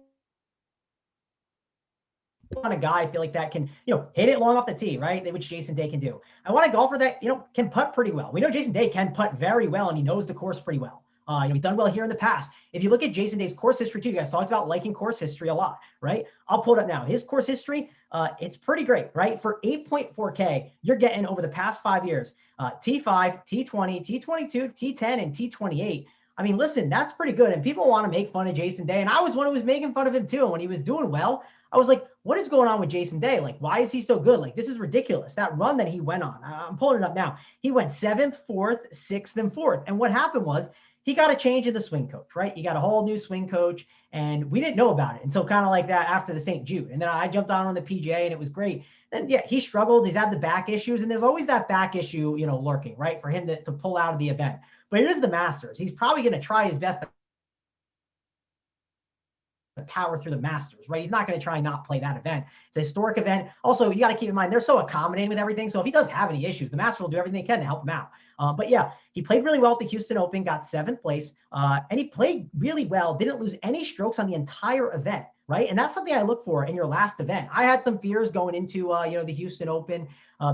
want a guy I feel like that can, hit it long off the tee, right? Which Jason Day can do. I want a golfer that, can putt pretty well. We know Jason Day can putt very well, and he knows the course pretty well. He's done well here in the past. If you look at Jason Day's course history too, you guys talked about liking course history a lot, right? I'll pull it up now. His course history, it's pretty great, right? For 8.4K, you're getting over the past 5 years, T5, T20, T22, T10, and T28. Listen, that's pretty good. And people want to make fun of Jason Day. And I was one who was making fun of him too. And when he was doing well, I was like, what is going on with Jason Day? Like, why is he so good? Like, this is ridiculous. That run that he went on, I'm pulling it up now. He went 7th, 4th, 6th, and 4th. And what happened was, he got a change in the swing coach, right? He got a whole new swing coach, and we didn't know about it until kind of like that after the St. Jude. And then I jumped on the PGA, and it was great. Then, yeah, he struggled. He's had the back issues, and there's always that back issue, lurking, right, for him to pull out of the event. But it is the Masters. He's probably going to try his best to power through the Masters, right? He's not going to try and not play that event. It's a historic event. Also, you got to keep in mind, they're so accommodating with everything. So if he does have any issues, the Masters will do everything they can to help him out. But yeah, he played really well at the Houston Open, got 7th place, and he played really well, didn't lose any strokes on the entire event, right? And that's something I look for in your last event. I had some fears going into, the Houston Open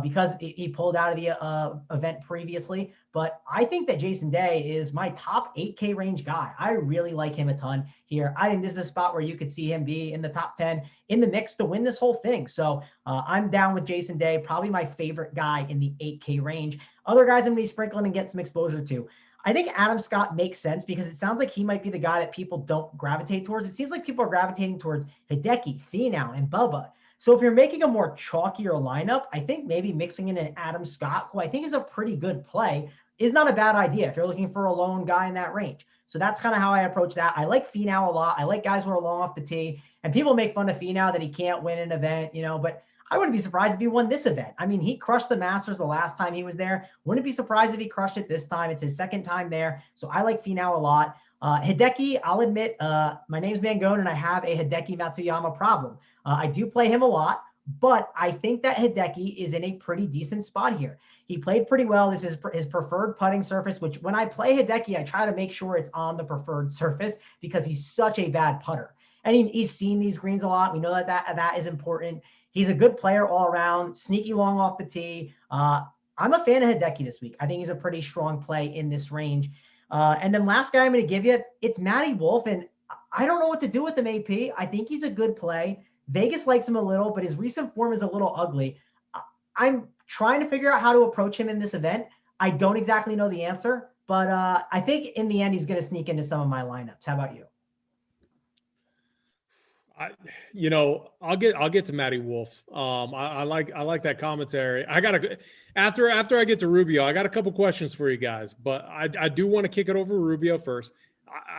because he pulled out of the event previously. But I think that Jason Day is my top 8K range guy. I really like him a ton here. I think this is a spot where you could see him be in the top 10 in the mix to win this whole thing. So I'm down with Jason Day, probably my favorite guy in the 8K range. Other guys I'm going to be sprinkling and get some exposure to. I think Adam Scott makes sense because it sounds like he might be the guy that people don't gravitate towards. It seems like people are gravitating towards Hideki, Fino, and Bubba. So if you're making a more chalkier lineup, I think maybe mixing in an Adam Scott, who I think is a pretty good play, is not a bad idea if you're looking for a lone guy in that range. So that's kind of how I approach that. I like Fino a lot. I like guys who are long off the tee. And people make fun of Fino that he can't win an event, but I wouldn't be surprised if he won this event. He crushed the Masters the last time he was there. Wouldn't be surprised if he crushed it this time. It's his second time there. So I like Fino a lot. Hideki, I'll admit, my name's Mangone, and I have a Hideki Matsuyama problem. I do play him a lot, but I think that Hideki is in a pretty decent spot here. He played pretty well. This is his preferred putting surface, which when I play Hideki, I try to make sure it's on the preferred surface because he's such a bad putter. And he's seen these greens a lot. We know that is important. He's a good player all around, sneaky long off the tee. I'm a fan of Hideki this week. I think he's a pretty strong play in this range. And then last guy I'm going to give you, it's Maddie Wolf. And I don't know what to do with him, AP. I think he's a good play. Vegas likes him a little, but his recent form is a little ugly. I'm trying to figure out how to approach him in this event. I don't exactly know the answer, but I think in the end, he's going to sneak into some of my lineups. How about you? I'll get to Maddie Wolf. I like that commentary. After I get to Rubio, I got a couple questions for you guys, but I do want to kick it over to Rubio first,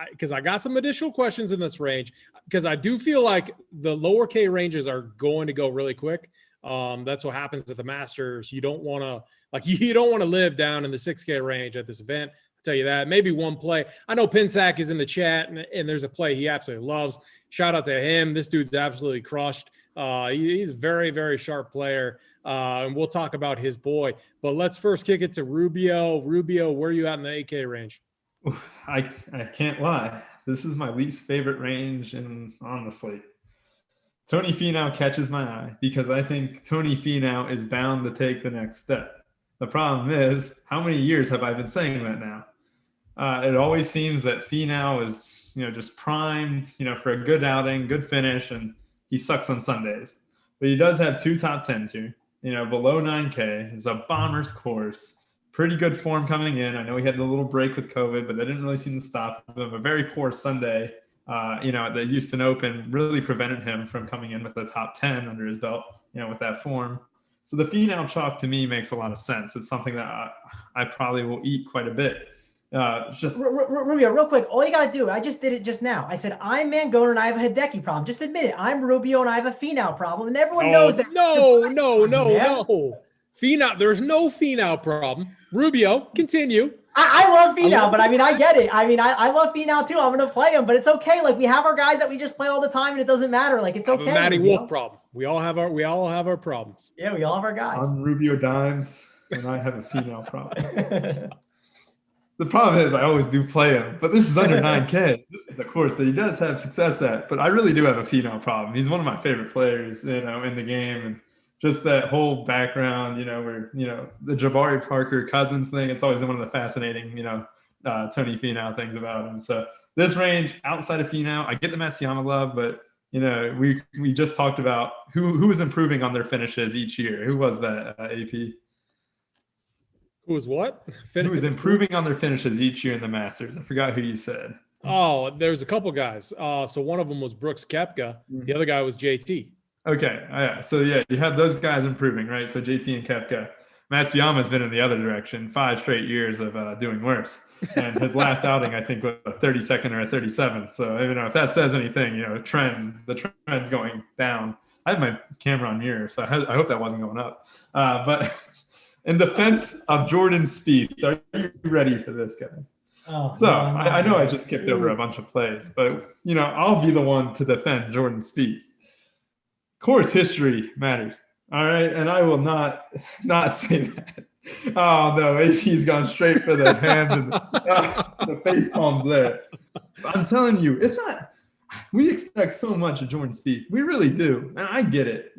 because I got some additional questions in this range, because I do feel like the lower K ranges are going to go really quick. That's what happens at the Masters. You don't want to live down in the 6K range at this event. I'll tell you that. Maybe one play. I know Pinsack is in the chat, and there's a play he absolutely loves. Shout out to him. This dude's absolutely crushed. He's a very, very sharp player, and we'll talk about his boy. But let's first kick it to Rubio. Rubio, where are you at in the 8K range? I can't lie. This is my least favorite range on the slate. Tony Finau catches my eye because I think Tony Finau is bound to take the next step. The problem is, how many years have I been saying that now? It always seems that Finau is, just primed, for a good outing, good finish, and he sucks on Sundays. But he does have 2 top 10s here, below 9K. It's a bomber's course. Pretty good form coming in. I know he had a little break with COVID, but that didn't really seem to stop him. A very poor Sunday, at the Houston Open really prevented him from coming in with a top 10 under his belt, with that form. So the Finau chalk to me makes a lot of sense. It's something that I probably will eat quite a bit. Rubio, real quick, all you got to do, I just did it just now. I said, I'm Mangone and I have a Hideki problem. Just admit it. I'm Rubio and I have a Finau problem. And everyone knows that. No. Finau, there's no Finau problem. Rubio, continue. I love Finau, but I get it. I love Finau too. I'm going to play him, but it's okay. Like, we have our guys that we just play all the time and it doesn't matter. Like, it's okay. Maddie Wolf problem. We all have our problems. Yeah, we all have our guys. I'm Rubio Dimes and I have a Finau problem. The problem is I always do play him, but this is under 9K. This is the course that he does have success at, but I really do have a Finau problem. He's one of my favorite players, in the game, and just that whole background, where, the Jabari Parker Cousins thing, it's always been one of the fascinating, Tony Finau things about him. So this range outside of Finau, I get the Matsuyama love, but, we just talked about who was improving on their finishes each year. Who was that, AP? Who was what? Who was improving on their finishes each year in the Masters? I forgot who you said. Oh, there's a couple guys. So one of them was Brooks Koepka. The other guy was JT. Okay. Yeah. So yeah, you have those guys improving, right? So JT and Kepka. Matsuyama's been in the other direction, 5 straight years of doing worse. And his last outing, I think, was a 32nd or a 37th. So if that says anything, the trend's going down. I have my camera on mirror, so I hope that wasn't going up. But in defense of Jordan Spieth, are you ready for this, guys? I know I just skipped over a bunch of plays, but I'll be the one to defend Jordan Spieth. Course history matters, all right, and I will not say that. Oh no, AP's gone straight for the hand and the face palms there. I'm telling you, it's not. We expect so much of Jordan Spieth, we really do, and I get it.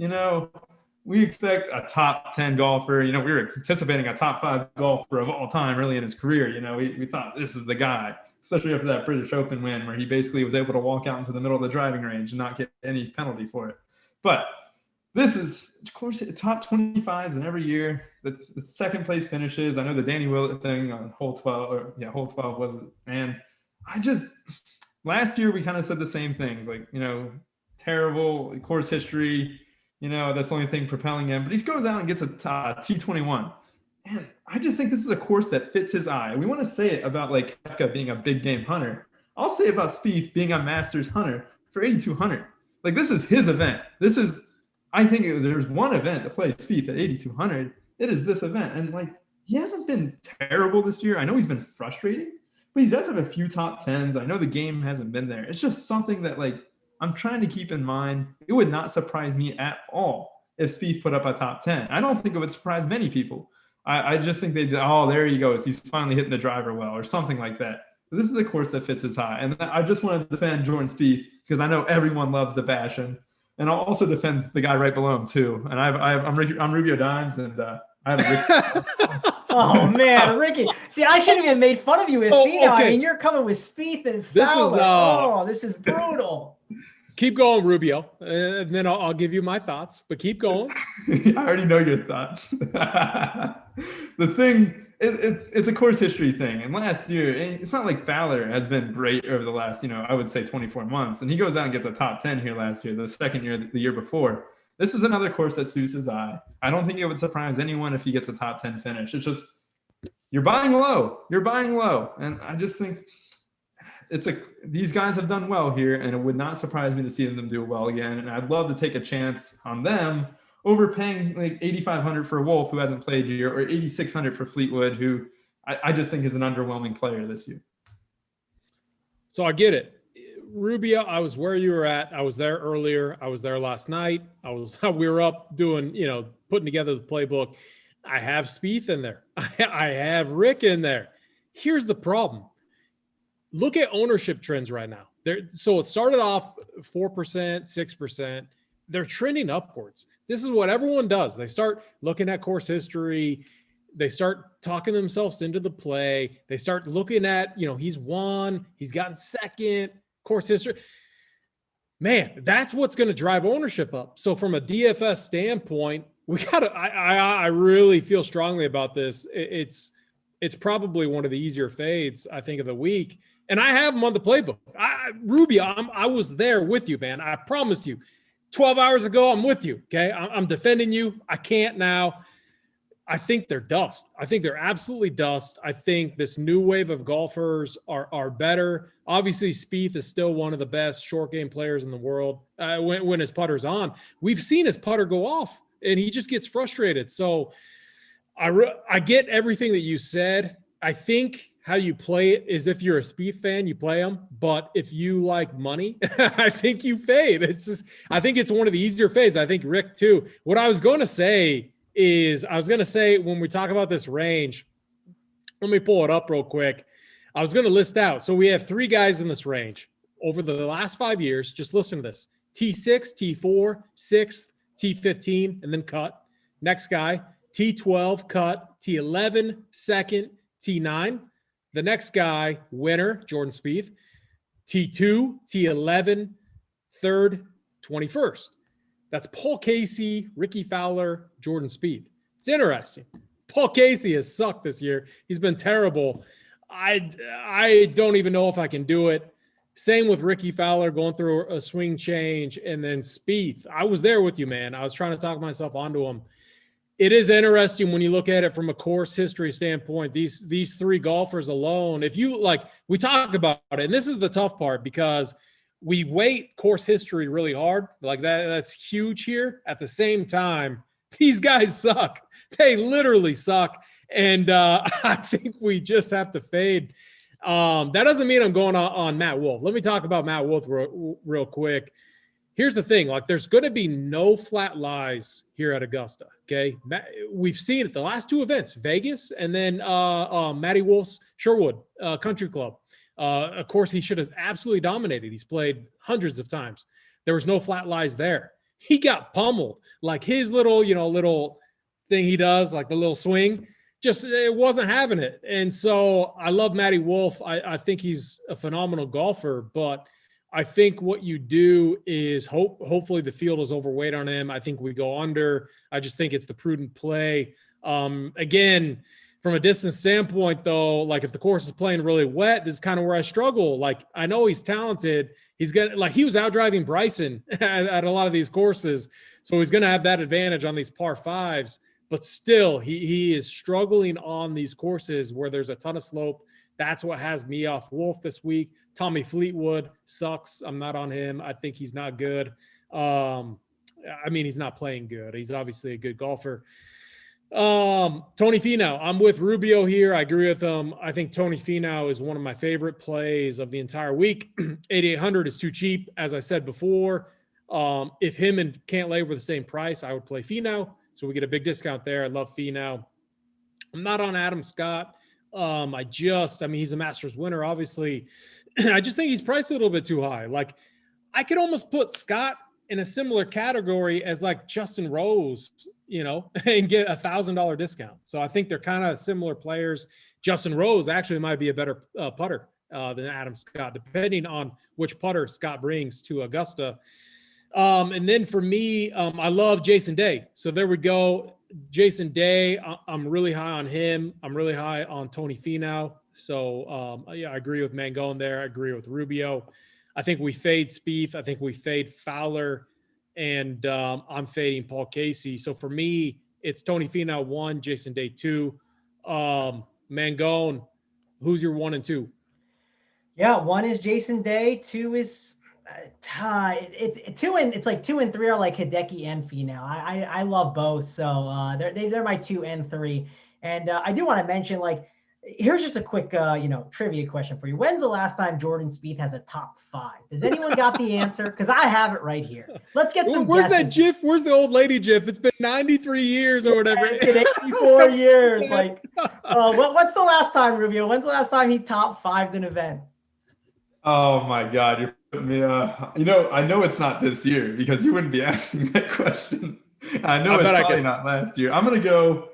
We expect a top 10 golfer. We were anticipating a top 5 golfer of all time early in his career. We thought this is the guy, especially after that British Open win where he basically was able to walk out into the middle of the driving range and not get any penalty for it. But this is, of course, top 25s in every year. The second place finishes. I know the Danny Willett thing on hole 12 was it? And last year we kind of said the same things, like, terrible course history. That's the only thing propelling him. But he goes out and gets a T21. And I just think this is a course that fits his eye. We want to say it about, like, Kepka being a big game hunter. I'll say about Spieth being a Masters hunter for 8,200. Like, this is his event. I think there's one event to play Spieth at 8,200. It is this event. And, like, he hasn't been terrible this year. I know he's been frustrating, but he does have a few top 10s. I know the game hasn't been there. It's just something that, like, I'm trying to keep in mind. It would not surprise me at all if Spieth put up a top 10. I don't think it would surprise many people. I just think there he goes. He's finally hitting the driver well or something like that. But this is a course that fits his eye. And I just want to defend Jordan Spieth because I know everyone loves the bash him. And I'll also defend the guy right below him too. And I'm Rubio Dimes, and I have Oh man, Ricky. See, I shouldn't even made fun of you with Fino. okay. I mean, you're coming with Spieth and This is, Fowler. This is brutal. Keep going, Rubio, and then I'll give you my thoughts. But keep going. I already know your thoughts. The thing, it's a course history thing. And last year, it's not like Fowler has been great over the last, I would say 24 months. And he goes out and gets a top 10 here last year, the second year, the year before. This is another course that suits his eye. I don't think it would surprise anyone if he gets a top 10 finish. It's just, you're buying low. And I just think these guys have done well here, and it would not surprise me to see them do well again. And I'd love to take a chance on them over paying like $8,500 for Wolfe, who hasn't played here, or $8,600 for Fleetwood, who I just think is an underwhelming player this year. So I get it. Rubio, I was where you were at. I was there earlier. I was there last night. We were up doing, putting together the playbook. I have Spieth in there. I have Rick in there. Here's the problem. Look at ownership trends right now. So it started off 4%, 6%. They're trending upwards. This is what everyone does. They start looking at course history. They start talking themselves into the play. They start looking at, he's won, he's gotten second, course history. Man, that's what's going to drive ownership up. So from a DFS standpoint, I really feel strongly about this. It's probably one of the easier fades, I think, of the week. And I have him on the playbook. Rubio, I was there with you, man. I promise you. 12 hours ago, I'm with you, okay? I'm defending you. I can't now. I think they're dust. I think they're absolutely dust. I think this new wave of golfers are better. Obviously, Spieth is still one of the best short game players in the world when his putter's on. We've seen his putter go off, and he just gets frustrated. So I get everything that you said. I think how you play it is if you're a Spieth fan, you play him. But if you like money, I think you fade. I think it's one of the easier fades. I think Rick too. What I was going to say when we talk about this range, let me pull it up real quick. I was going to list out. So we have 3 guys in this range over the last 5 years. Just listen to this: T6, T4, 6th, T15, and then cut. Next guy, T12, cut, T11, second, T9. The next guy, winner, Jordan Spieth, T2, T11, third, 21st. That's Paul Casey, Ricky Fowler, Jordan Spieth. It's interesting. Paul Casey has sucked this year. He's been terrible. I don't even know if I can do it. Same with Ricky Fowler going through a swing change, and then Spieth. I was there with you, man. I was trying to talk myself onto him. It is interesting when you look at it from a course history standpoint. These 3 golfers alone, if you like, we talked about it, and this is the tough part because we weight course history really hard. Like that's huge here. At the same time, these guys suck. They literally suck. And I think we just have to fade. That doesn't mean I'm going on Matt Wolf. Let me talk about Matt Wolf real quick. Here's the thing. Like, there's going to be no flat lies here at Augusta, okay? We've seen it the last 2 events, Vegas and then Maddie Wolf's Sherwood Country Club. Of course, he should have absolutely dominated. He's played hundreds of times. There was no flat lies there. He got pummeled. Like his little thing he does, like the little swing, just it wasn't having it. And so I love Maddie Wolf. I think he's a phenomenal golfer, but I think what you do is hopefully the field is overweight on him. I think we go under. I just think it's the prudent play. Again, from a distance standpoint, though, like if the course is playing really wet, this is kind of where I struggle. Like I know he's talented. He was out driving Bryson at a lot of these courses. So he's going to have that advantage on these par 5s, but still he is struggling on these courses where there's a ton of slope. That's what has me off Wolf this week. Tommy Fleetwood sucks. I'm not on him. I think he's not good. He's not playing good. He's obviously a good golfer. Tony Finau. I'm with Rubio here. I agree with him. I think Tony Finau is one of my favorite plays of the entire week. 8,800 is too cheap, as I said before. If him and Cantlay were the same price, I would play Finau. So we get a big discount there. I love Finau. I'm not on Adam Scott. He's a Masters winner, obviously. I just think he's priced a little bit too high. Like, I could almost put Scott in a similar category as like Justin Rose, you know, and get $1,000 discount. So I think they're kind of similar players. Justin Rose actually might be a better putter than Adam Scott, depending on which putter Scott brings to Augusta. And then for me, I love Jason Day. So there we go. Jason Day, I'm really high on him. I'm really high on Tony Finau. So yeah, I agree with Mangone there. I agree with Rubio. I think we fade Spieth. I think we fade Fowler, and I'm fading Paul Casey. So for me, it's Tony Finau 1, Jason Day 2. Mangone, who's your 1 and 2? Yeah, 1 is Jason Day, 2 is it's like 2 and 3 are like Hideki and Finau. I love both, so they're my 2 and 3. And I do want to mention, like, here's just a quick trivia question for you. When's the last time Jordan Spieth has a top 5? Does anyone got the answer? Because I have it right here. Let's get some Where's guesses. that GIF? Where's the old lady GIF? It's been 93 years or whatever. It's been 84 years. Like, what's the last time, Rubio? When's the last time he top 5'd an event? Oh my God, you're putting me. I know it's not this year because you wouldn't be asking that question. I know it's probably not last year. I'm gonna go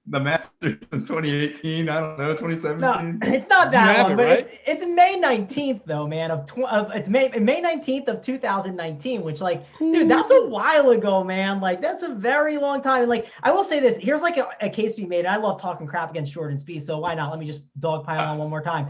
the Masters in 2018. I don't know, 2017. No, it's not that long, but it's May 19th though, man. It's May 19th of 2019, which, like, dude, that's a while ago, man. Like, that's a very long time. And, like, I will say this: here's like a case to be made. I love talking crap against Jordan Spieth, so why not? Let me just dogpile on one more time.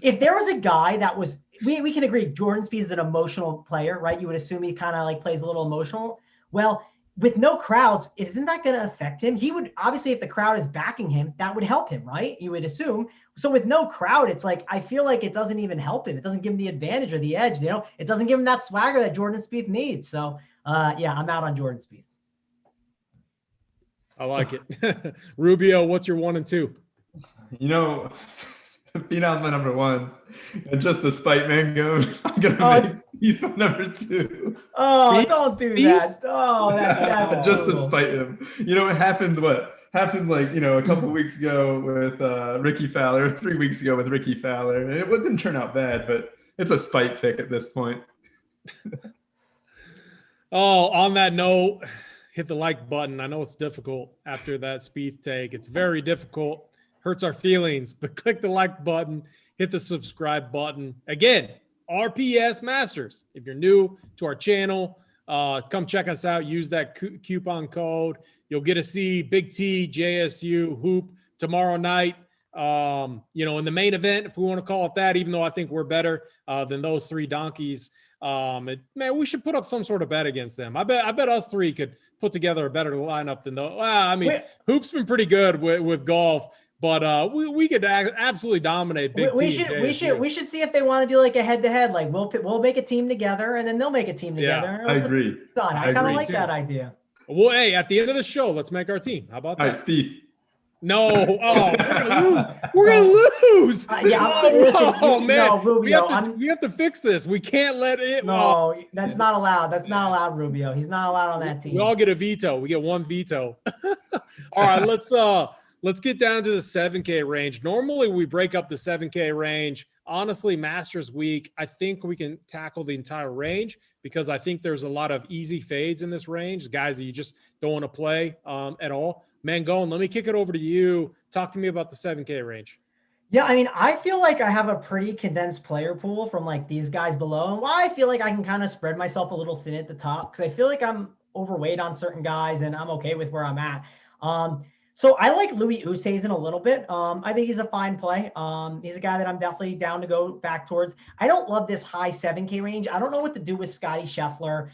If there was a guy that was, we can agree, Jordan Spieth is an emotional player, right? You would assume he kind of like plays a little emotional. Well, with no crowds, isn't that going to affect him? He would, obviously, if the crowd is backing him, that would help him, right? You would assume. So with no crowd, it's like, I feel like it doesn't even help him. It doesn't give him the advantage or the edge, you know? It doesn't give him that swagger that Jordan Spieth needs. So, yeah, I'm out on Jordan Spieth. I like it. Rubio, what's your 1 and 2? You know, Finau's my number 1. And just to spite Mangone, I'm going to make Spieth my number 2. Oh, Spieth? don't do Spieth? that. Oh, that's just to spite him. You know, it happened like, a couple weeks ago with Ricky Fowler, 3 weeks ago with Ricky Fowler. And it didn't turn out bad, but it's a spite pick at this point. Oh, on that note, hit the like button. I know it's difficult after that Spieth take. It's very difficult. Hurts our feelings, but click the like button, hit the subscribe button. Again, RPS Masters. If you're new to our channel, come check us out. Use that coupon code. You'll get to see BigT, JSU, Hoop tomorrow night. In the main event, if we want to call it that, even though I think we're better than those 3 donkeys. Man, we should put up some sort of bet against them. I bet us 3 could put together a better lineup than those. Hoop's been pretty good with golf. But we could absolutely dominate Big T. We should see if they want to do like a head-to-head. Like we'll make a team together, and then they'll make a team together. I agree. I kind of like that idea. Well, hey, at the end of the show, let's make our team. How about that? All right, Spieth. No, we're gonna lose. Man, we have to fix this. We can't let it. No, that's not allowed. That's not allowed, Rubio. He's not allowed on that team. We all get a veto. We get 1 veto. All right, let's get down to the 7K range. Normally, we break up the 7K range. Honestly, Masters Week, I think we can tackle the entire range because I think there's a lot of easy fades in this range, guys that you just don't want to play at all. Mangone, let me kick it over to you. Talk to me about the 7K range. Yeah, I mean, I feel like I have a pretty condensed player pool from like these guys below, and why I feel like I can kind of spread myself a little thin at the top because I feel like I'm overweight on certain guys and I'm okay with where I'm at. So I like Louis Oosthuizen a little bit. I think he's a fine play. He's a guy that I'm definitely down to go back towards. I don't love this high 7K range. I don't know what to do with Scotty Scheffler.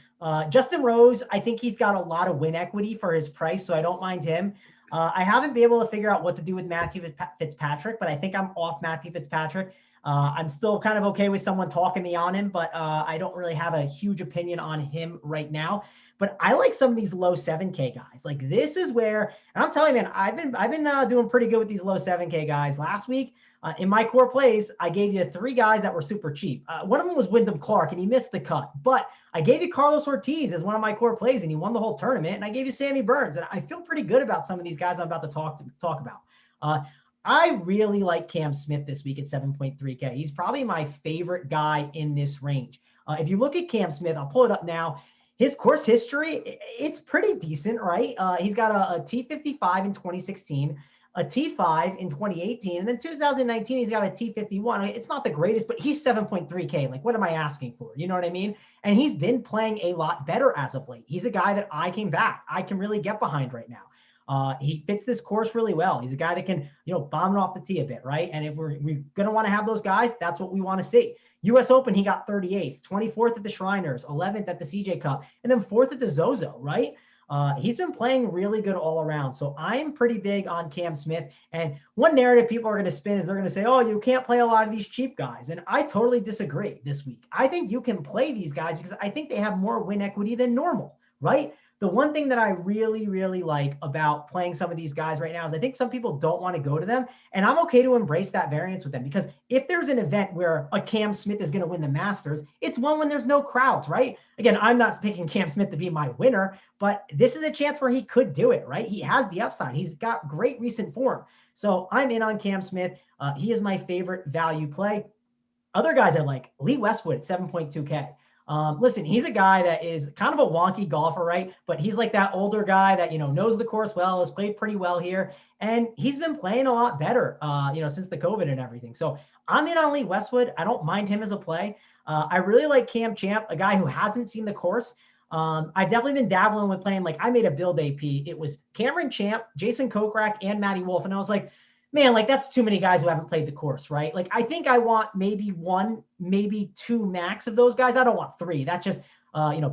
Justin Rose, I think he's got a lot of win equity for his price, so I don't mind him. I haven't been able to figure out what to do with Matthew Fitzpatrick, but I think I'm off Matthew Fitzpatrick. I'm still kind of okay with someone talking me on him, but I don't really have a huge opinion on him right now. But I like some of these low 7K guys. Like this is where, and I'm telling you, man, I've been doing pretty good with these low 7K guys. Last week in my core plays, I gave you 3 guys that were super cheap. One of them was Wyndham Clark, and he missed the cut. But I gave you Carlos Ortiz as one of my core plays, and he won the whole tournament. And I gave you Sammy Burns, and I feel pretty good about some of these guys I'm about to talk about. I really like Cam Smith this week at 7.3K. He's probably my favorite guy in this range. If you look at Cam Smith, I'll pull it up now. His course history, it's pretty decent, right? He's got a T55 in 2016, a T5 in 2018, and then 2019, he's got a T51. It's not the greatest, but he's 7.3K. Like, what am I asking for? You know what I mean? And he's been playing a lot better as of late. He's a guy that I can really get behind right now. He fits this course really well. He's a guy that can, bomb it off the tee a bit, right? And if we're going to want to have those guys, that's what we want to see. US Open, he got 38th, 24th at the Shriners, 11th at the CJ Cup, and then 4th at the Zozo, right? He's been playing really good all around. So I'm pretty big on Cam Smith. And one narrative people are going to spin is they're going to say, oh, you can't play a lot of these cheap guys. And I totally disagree this week. I think you can play these guys because I think they have more win equity than normal, right? The one thing that I really, really like about playing some of these guys right now is I think some people don't want to go to them, and I'm okay to embrace that variance with them, because if there's an event where a Cam Smith is going to win the Masters, it's one when there's no crowds, right? Again, I'm not picking Cam Smith to be my winner, but this is a chance where he could do it, right? He has the upside. He's got great recent form. So I'm in on Cam Smith. He is my favorite value play. Other guys I like, Lee Westwood at 7.2K. Listen, he's a guy that is kind of a wonky golfer, right? But he's like that older guy that, knows the course well, has played pretty well here. And he's been playing a lot better, since the COVID and everything. So I'm in on Lee Westwood. I don't mind him as a play. I really like Cam Champ, a guy who hasn't seen the course. I've definitely been dabbling with playing, like, I made a build AP. It was Cameron Champ, Jason Kokrak, and Maddie Wolf. And I was like, man, like, that's too many guys who haven't played the course, right? Like, I think I want maybe one, maybe two max of those guys. I don't want three. That's just,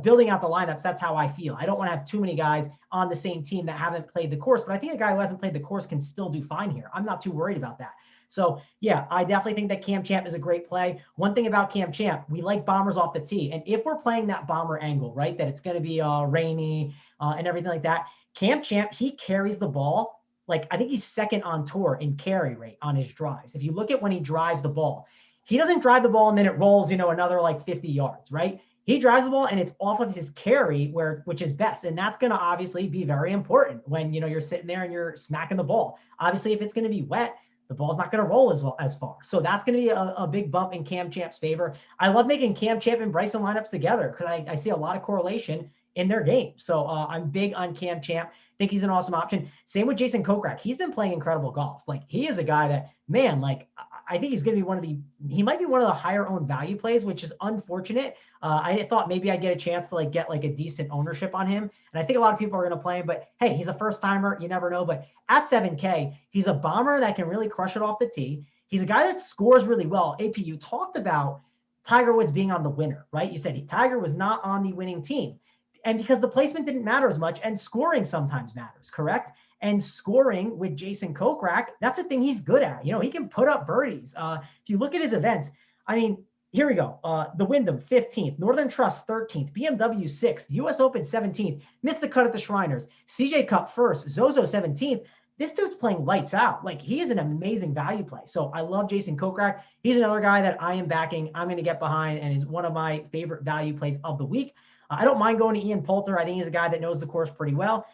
building out the lineups. That's how I feel. I don't want to have too many guys on the same team that haven't played the course, but I think a guy who hasn't played the course can still do fine here. I'm not too worried about that. So yeah, I definitely think that Cam Champ is a great play. One thing about Cam Champ, we like bombers off the tee. And if we're playing that bomber angle, right, that it's going to be rainy and everything like that, Cam Champ, he carries the ball. Like, I think he's second on tour in carry rate on his drives. If you look at when he drives the ball, he doesn't drive the ball and then it rolls, another like 50 yards, right? He drives the ball and it's off of his carry, which is best. And that's going to obviously be very important when, you're sitting there and you're smacking the ball. Obviously, if it's going to be wet, the ball's not going to roll as far. So that's going to be a big bump in Cam Champ's favor. I love making Cam Champ and Bryson lineups together because I see a lot of correlation in their game. So I'm big on Cam Champ. Think he's an awesome option. Same with Jason Kokrak. He's been playing incredible golf. Like, he is a guy that, man, like, I think he's going to be he might be one of the higher owned value plays, which is unfortunate. I thought maybe I'd get a chance to get like a decent ownership on him. And I think a lot of people are going to play him, but hey, he's a first timer. You never know. But at 7K, he's a bomber that can really crush it off the tee. He's a guy that scores really well. AP, you talked about Tiger Woods being on the winner, right? You said Tiger was not on the winning team. And because the placement didn't matter as much, and scoring sometimes matters, correct? And scoring with Jason Kokrak, that's a thing he's good at. He can put up birdies. If you look at his events, I mean, here we go. The Wyndham, 15th. Northern Trust, 13th. BMW, 6th. US Open, 17th. Missed the cut at the Shriners. CJ Cup, 1st. Zozo, 17th. This dude's playing lights out. Like, he is an amazing value play. So I love Jason Kokrak. He's another guy that I am backing. I'm going to get behind and is one of my favorite value plays of the week. I don't mind going to Ian Poulter. I think he's a guy that knows the course pretty well.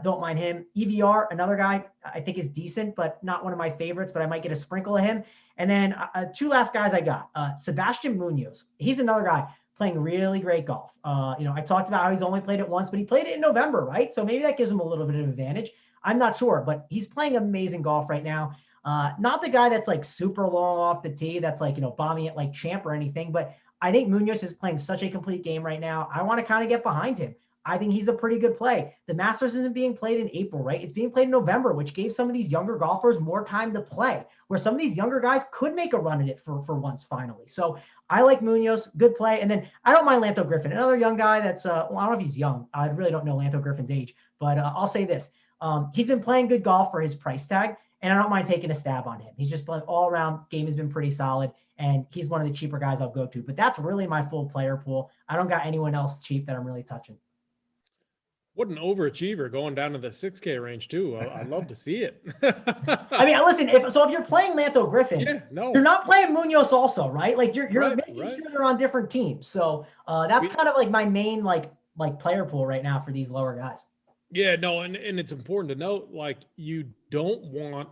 Don't mind him. EVR, another guy I think is decent, but not one of my favorites, but I might get a sprinkle of him. And then two last guys I got. Sebastian Munoz. He's another guy playing really great golf. I talked about how he's only played it once, but he played it in November, right? So maybe that gives him a little bit of advantage. I'm not sure, but he's playing amazing golf right now. Not the guy that's like super long off the tee, that's like, bombing it like Champ or anything, but I think Munoz is playing such a complete game right now. I want to kind of get behind him. I think he's a pretty good play. The Masters isn't being played in April, right? It's being played in November, which gave some of these younger golfers more time to play, where some of these younger guys could make a run at it for once finally. So I like Munoz, good play. And then I don't mind Lanto Griffin, another young guy that's, I don't know if he's young. I really don't know Lanto Griffin's age, but I'll say this. He's been playing good golf for his price tag, and I don't mind taking a stab on him. He's just playing all around. Game has been pretty solid, and he's one of the cheaper guys I'll go to. But that's really my full player pool. I don't got anyone else cheap that I'm really touching. What an overachiever going down to the 6K range too. I'd love to see it. I mean, listen, if you're playing Lanto Griffin, you're not playing Munoz also, right? Like you're making sure they're on different teams. So that's kind of like my main like player pool right now for these lower guys. Yeah, no, and it's important to note, like, you don't want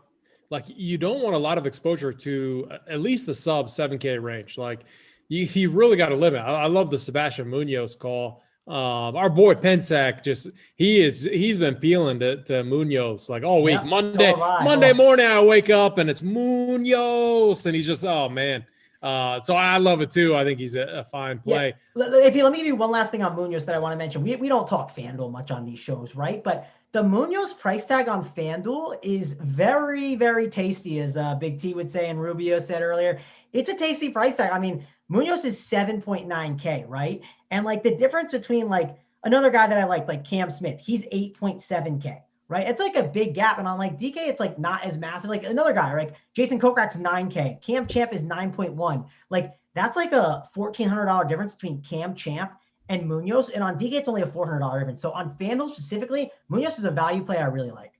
a lot of exposure to at least the sub 7K range. Like, you really got to limit. I love the Sebastian Munoz call. Our boy Pensac he's been peeling to Munoz like all week. Yep, Monday so have I. morning I wake up and it's Munoz and he's just, oh man. So I love it too. I think he's a fine play. Yeah. Let me give you one last thing on Munoz that I want to mention. We don't talk FanDuel much on these shows, right? But the Munoz price tag on FanDuel is very, very tasty, as Big T would say and Rubio said earlier. It's a tasty price tag. I mean, Munoz is 7.9K, right? And like the difference between like another guy that I like Cam Smith, he's 8.7K, right? It's like a big gap. And on like DK, it's like not as massive. Like another guy, right? Jason Kokrak's 9K. Cam Champ is 9.1. Like that's like a $1,400 difference between Cam Champ and Munoz. And on DK, it's only a $400 difference. So on FanDuel specifically, Munoz is a value play I really like.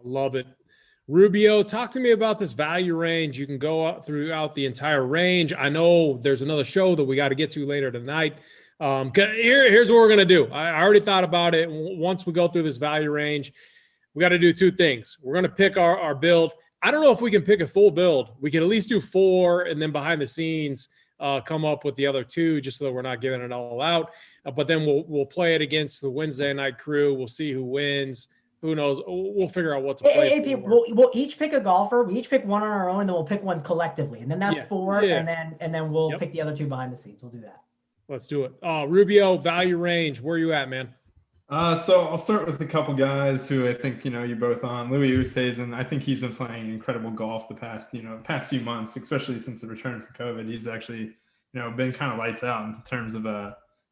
Love it. Rubio, talk to me about this value range. You can go up throughout the entire range. I know there's another show that we got to get to later tonight. Here's what we're going to do. I already thought about it. Once we go through this value range, we got to do two things. We're going to pick our build. I don't know if we can pick a full build. We can at least do 4 and then behind the scenes come up with the other 2 just so that we're not giving it all out. But then we'll play it against the Wednesday night crew. We'll see who wins. Who knows? We'll figure out what to play. We'll each pick a golfer. We each pick one on our own, and then we'll pick one collectively, and then that's 4. And then we'll pick the other 2 behind the scenes. We'll do that. Let's do it. Rubio, value range. Where are you at, man? So I'll start with a couple guys who I think you're both on. Louis Oosthuizen. I think he's been playing incredible golf the past few months, especially since the return from COVID. He's actually been kind of lights out in terms of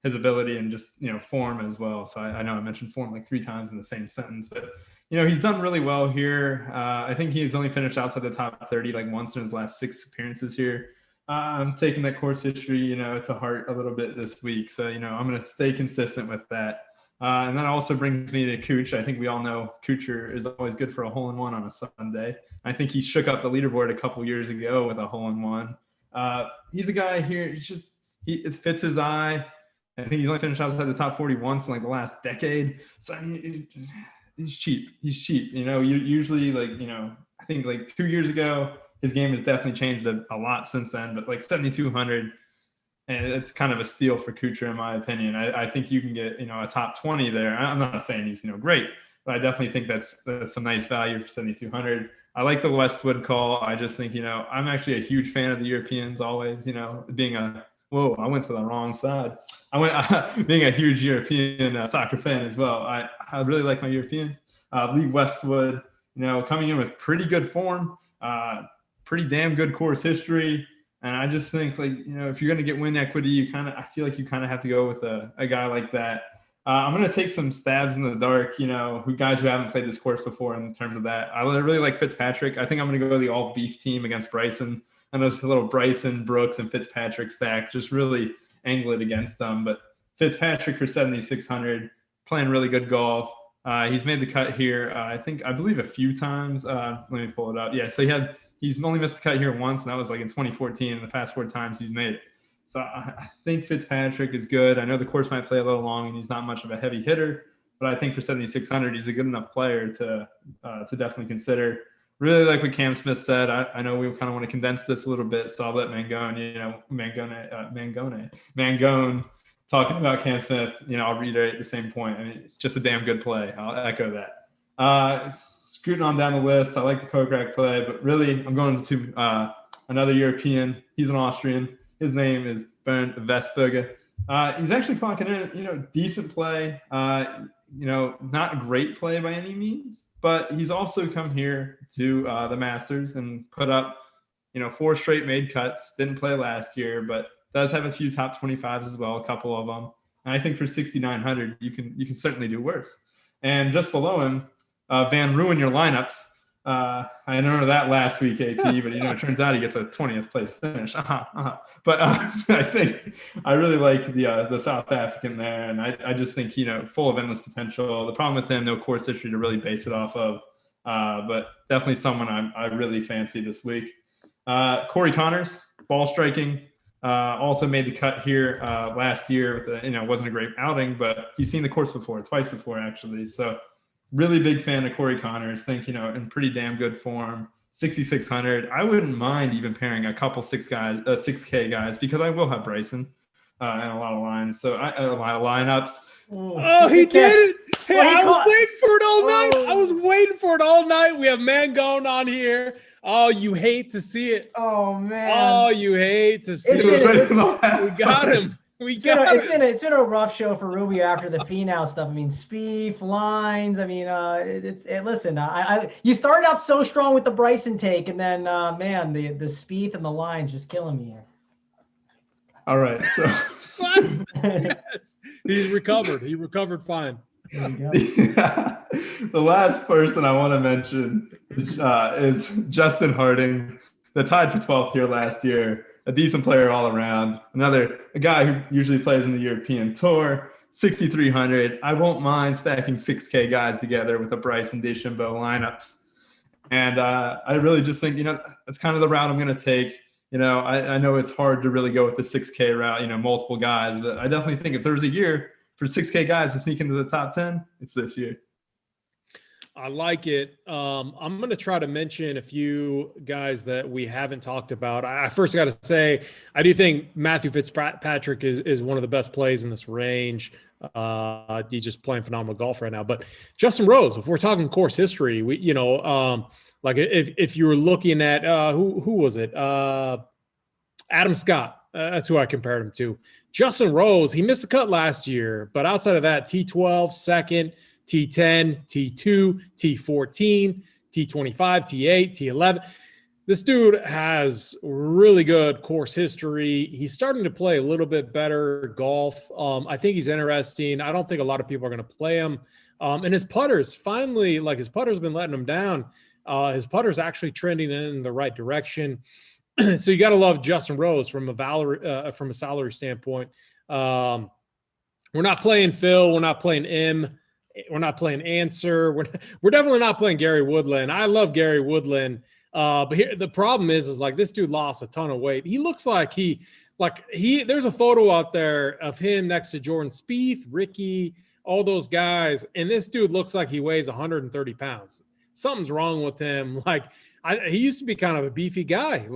his ability and just form as well. So I know I mentioned form like 3 times in the same sentence, but he's done really well here. I think he's only finished outside the top 30 like once in his last 6 appearances here. I'm taking that course history to heart a little bit this week, so I'm going to stay consistent with that. And that also brings me to Kucher. I think we all know Kucher is always good for a hole-in-one on a Sunday. I think he shook up the leaderboard a couple years ago with a hole-in-one. He's a guy here. It fits his eye. I think he's only finished outside the top 40 once in like the last decade. So he's cheap. Usually I think like 2 years ago, his game has definitely changed a lot since then. But like 7,200, and it's kind of a steal for Kucher in my opinion. I think you can get a top 20 there. I'm not saying he's great, but I definitely think that's some nice value for 7,200. I like the Westwood call. I just think I'm actually a huge fan of the Europeans always. Being I went to the wrong side. Being a huge European soccer fan as well. I really like my Europeans. Lee Westwood, coming in with pretty good form, pretty damn good course history. And I just think if you're going to get win equity, I feel like you kind of have to go with a guy like that. I'm going to take some stabs in the dark, guys who haven't played this course before in terms of that. I really like Fitzpatrick. I think I'm going to go the all beef team against Bryson. I know it's a little Bryson, Brooks, and Fitzpatrick stack, just really angle it against them. But Fitzpatrick for 7,600, playing really good golf. He's made the cut here, I believe a few times. Let me pull it up. Yeah, so he's only missed the cut here once, and that was like in 2014. And the past 4 times he's made it. So I think Fitzpatrick is good. I know the course might play a little long, and he's not much of a heavy hitter. But I think for 7,600, he's a good enough player to definitely consider. Really like what Cam Smith said. I know we kind of want to condense this a little bit, so I'll let Mangone talking about Cam Smith. I'll reiterate the same point. I mean, just a damn good play. I'll echo that. Scooting on down the list, I like the Kokrak play, but really I'm going to another European. He's an Austrian. His name is Bern Vesperga. He's actually clocking in, decent play. Not a great play by any means. But he's also come here to the Masters and put up, 4 straight made cuts. Didn't play last year, but does have a few top 25s as well, a couple of them. And I think for 6,900, you can certainly do worse. And just below him, Van Ruin your lineups. I know that last week, AP, but it turns out he gets a 20th place finish. But I think I really like the South African there, and I just think full of endless potential. The problem with him, no course history to really base it off of, but definitely someone I really fancy this week. Corey Connors, ball striking, also made the cut here last year with it wasn't a great outing, but he's seen the course twice before actually. So really big fan of Corey Connors. Think in pretty damn good form. 6,600. I wouldn't mind even pairing a couple 6K guys, because I will have Bryson and a lot of lines. So a lot of lineups. Oh, he did it. Hey, Oh, he I was caught- waiting for it all night. Oh. I was waiting for it all night. We have Mangone on here. Oh, you hate to see it. Oh man. Oh, you hate to see It was been- right in the last We got part. him. We got him. It's been a rough show for Rubio after the Finau stuff. I mean, Spieth, lines. I mean, listen, you started out so strong with the Bryson take, and then man, the Spieth and the lines just killing me here. All right, so Yes. He's recovered. He recovered fine. There you go. the last person I want to mention is Justin Harding, that tied for 12th here last year. A decent player all around. A guy who usually plays in the European Tour. 6,300. I won't mind stacking 6K guys together with a Bryson D Chambeau lineups. And I really just think, that's kind of the route I'm going to take. I know it's hard to really go with the 6K route, multiple guys, but I definitely think if there's a year for 6K guys to sneak into the top 10, it's this year. I like it. I'm going to try to mention a few guys that we haven't talked about. I first got to say, I do think Matthew Fitzpatrick is one of the best plays in this range. He's just playing phenomenal golf right now. But Justin Rose, if we're talking course history, like if you were looking at who was it? Adam Scott. That's who I compared him to. Justin Rose, he missed a cut last year, but outside of that, T12, second, T10, T2, T14, T25, T8, T11. This dude has really good course history. He's starting to play a little bit better golf. I think he's interesting. I don't think a lot of people are going to play him. And his putters, finally, his putter's been letting him down. His putter's actually trending in the right direction. So you got to love Justin Rose from a salary standpoint. We're not playing Phil. We're not playing M. We're not playing Answer. We're definitely not playing Gary Woodland. I love Gary Woodland. But here the problem is this dude lost a ton of weight. He looks like there's a photo out there of him next to Jordan Spieth, Ricky, all those guys. And this dude looks like he weighs 130 pounds. Something's wrong with him. He used to be kind of a beefy guy,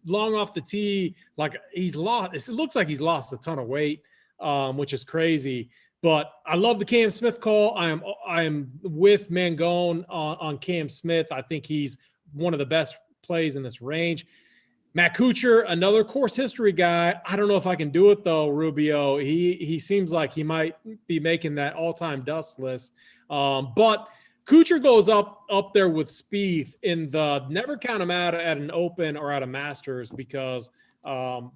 long off the tee. He's lost. It looks like he's lost a ton of weight, which is crazy. But I love the Cam Smith call. I am with Mangone on Cam Smith. I think he's one of the best plays in this range. Matt Kucher, another course history guy. I don't know if I can do it though, Rubio. He seems like he might be making that all-time dust list. But Kucher goes up there with Spieth in the never count him out at an Open or at a Masters because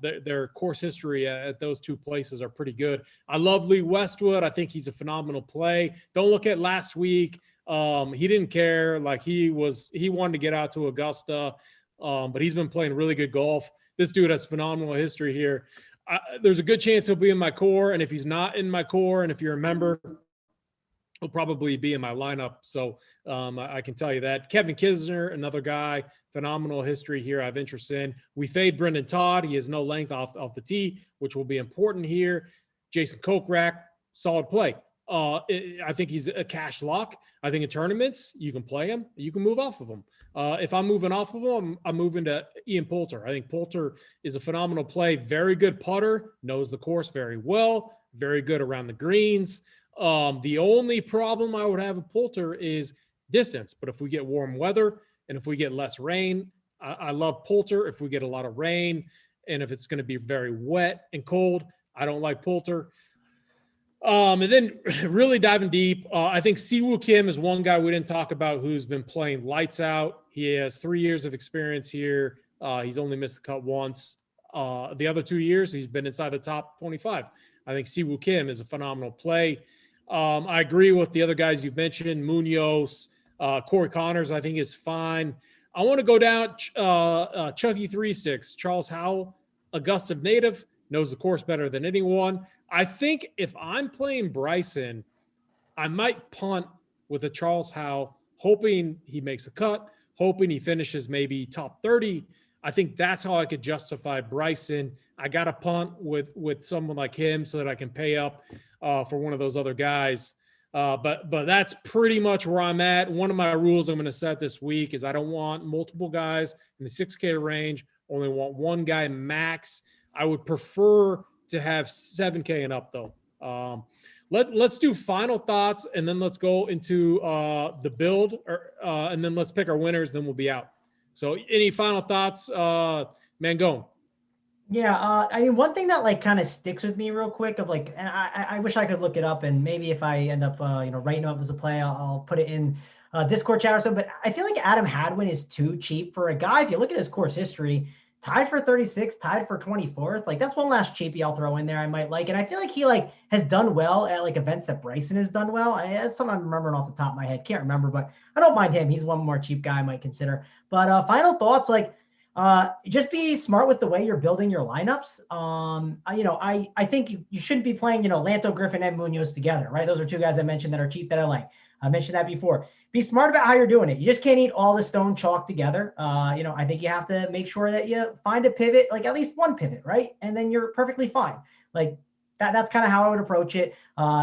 their course history at those two places are pretty good. I love Lee Westwood. I think he's a phenomenal play. Don't look at last week. He didn't care. He wanted to get out to Augusta, but he's been playing really good golf. This dude has phenomenal history here. There's a good chance he'll be in my core. And if he's not in my core, and if you're a member, he'll probably be in my lineup. So I can tell you that. Kevin Kissner, another guy, phenomenal history here I have interest in. We fade Brendan Todd. He has no length off the tee, which will be important here. Jason Kokrak, solid play. I think he's a cash lock. I think in tournaments, you can play him. You can move off of him. If I'm moving off of him, I'm moving to Ian Poulter. I think Poulter is a phenomenal play. Very good putter, knows the course very well, very good around the greens. The only problem I would have with Poulter is distance. But if we get warm weather and if we get less rain, I love Poulter. If we get a lot of rain and if it's going to be very wet and cold, I don't like Poulter. And then really diving deep, I think Siwo Kim is one guy we didn't talk about who's been playing lights out. He has 3 years of experience here. He's only missed the cut once. The other 2 years, he's been inside the top 25. I think Siwo Kim is a phenomenal play. I agree with the other guys you've mentioned, Munoz, Corey Connors, I think is fine. I want to go down Chucky 3-6, Charles Howell, Augusta native, knows the course better than anyone. I think if I'm playing Bryson, I might punt with a Charles Howell, hoping he makes a cut, hoping he finishes maybe top 30. I think that's how I could justify Bryson. I got to punt with someone like him so that I can pay up for one of those other guys. But that's pretty much where I'm at. One of my rules I'm going to set this week is I don't want multiple guys in the 6K range. Only want one guy max. I would prefer to have 7K and up though. Let's do final thoughts and then let's go into the build, and then let's pick our winners. Then we'll be out. So, any final thoughts, Mangone? Yeah, I mean, one thing that like kind of sticks with me real quick of like, and I wish I could look it up, and maybe if I end up writing up as a play, I'll put it in Discord chat or something. But I feel like Adam Hadwin is too cheap for a guy. If you look at his course history, tied for 36, tied for 24th. Like that's one last cheapie I'll throw in there I might like. And I feel like he like has done well at like events that Bryson has done well. That's something I'm remembering off the top of my head. Can't remember, but I don't mind him. He's one more cheap guy I might consider. But final thoughts, like just be smart with the way you're building your lineups. I think you shouldn't be playing, Lanto, Griffin, and Munoz together, right? Those are two guys I mentioned that are cheap that I like. I mentioned that before. Be smart about how you're doing it. You just can't eat all the stone chalk together. I think you have to make sure that you find a pivot, like at least one pivot, right? And then you're perfectly fine. Like that's kind of how I would approach it.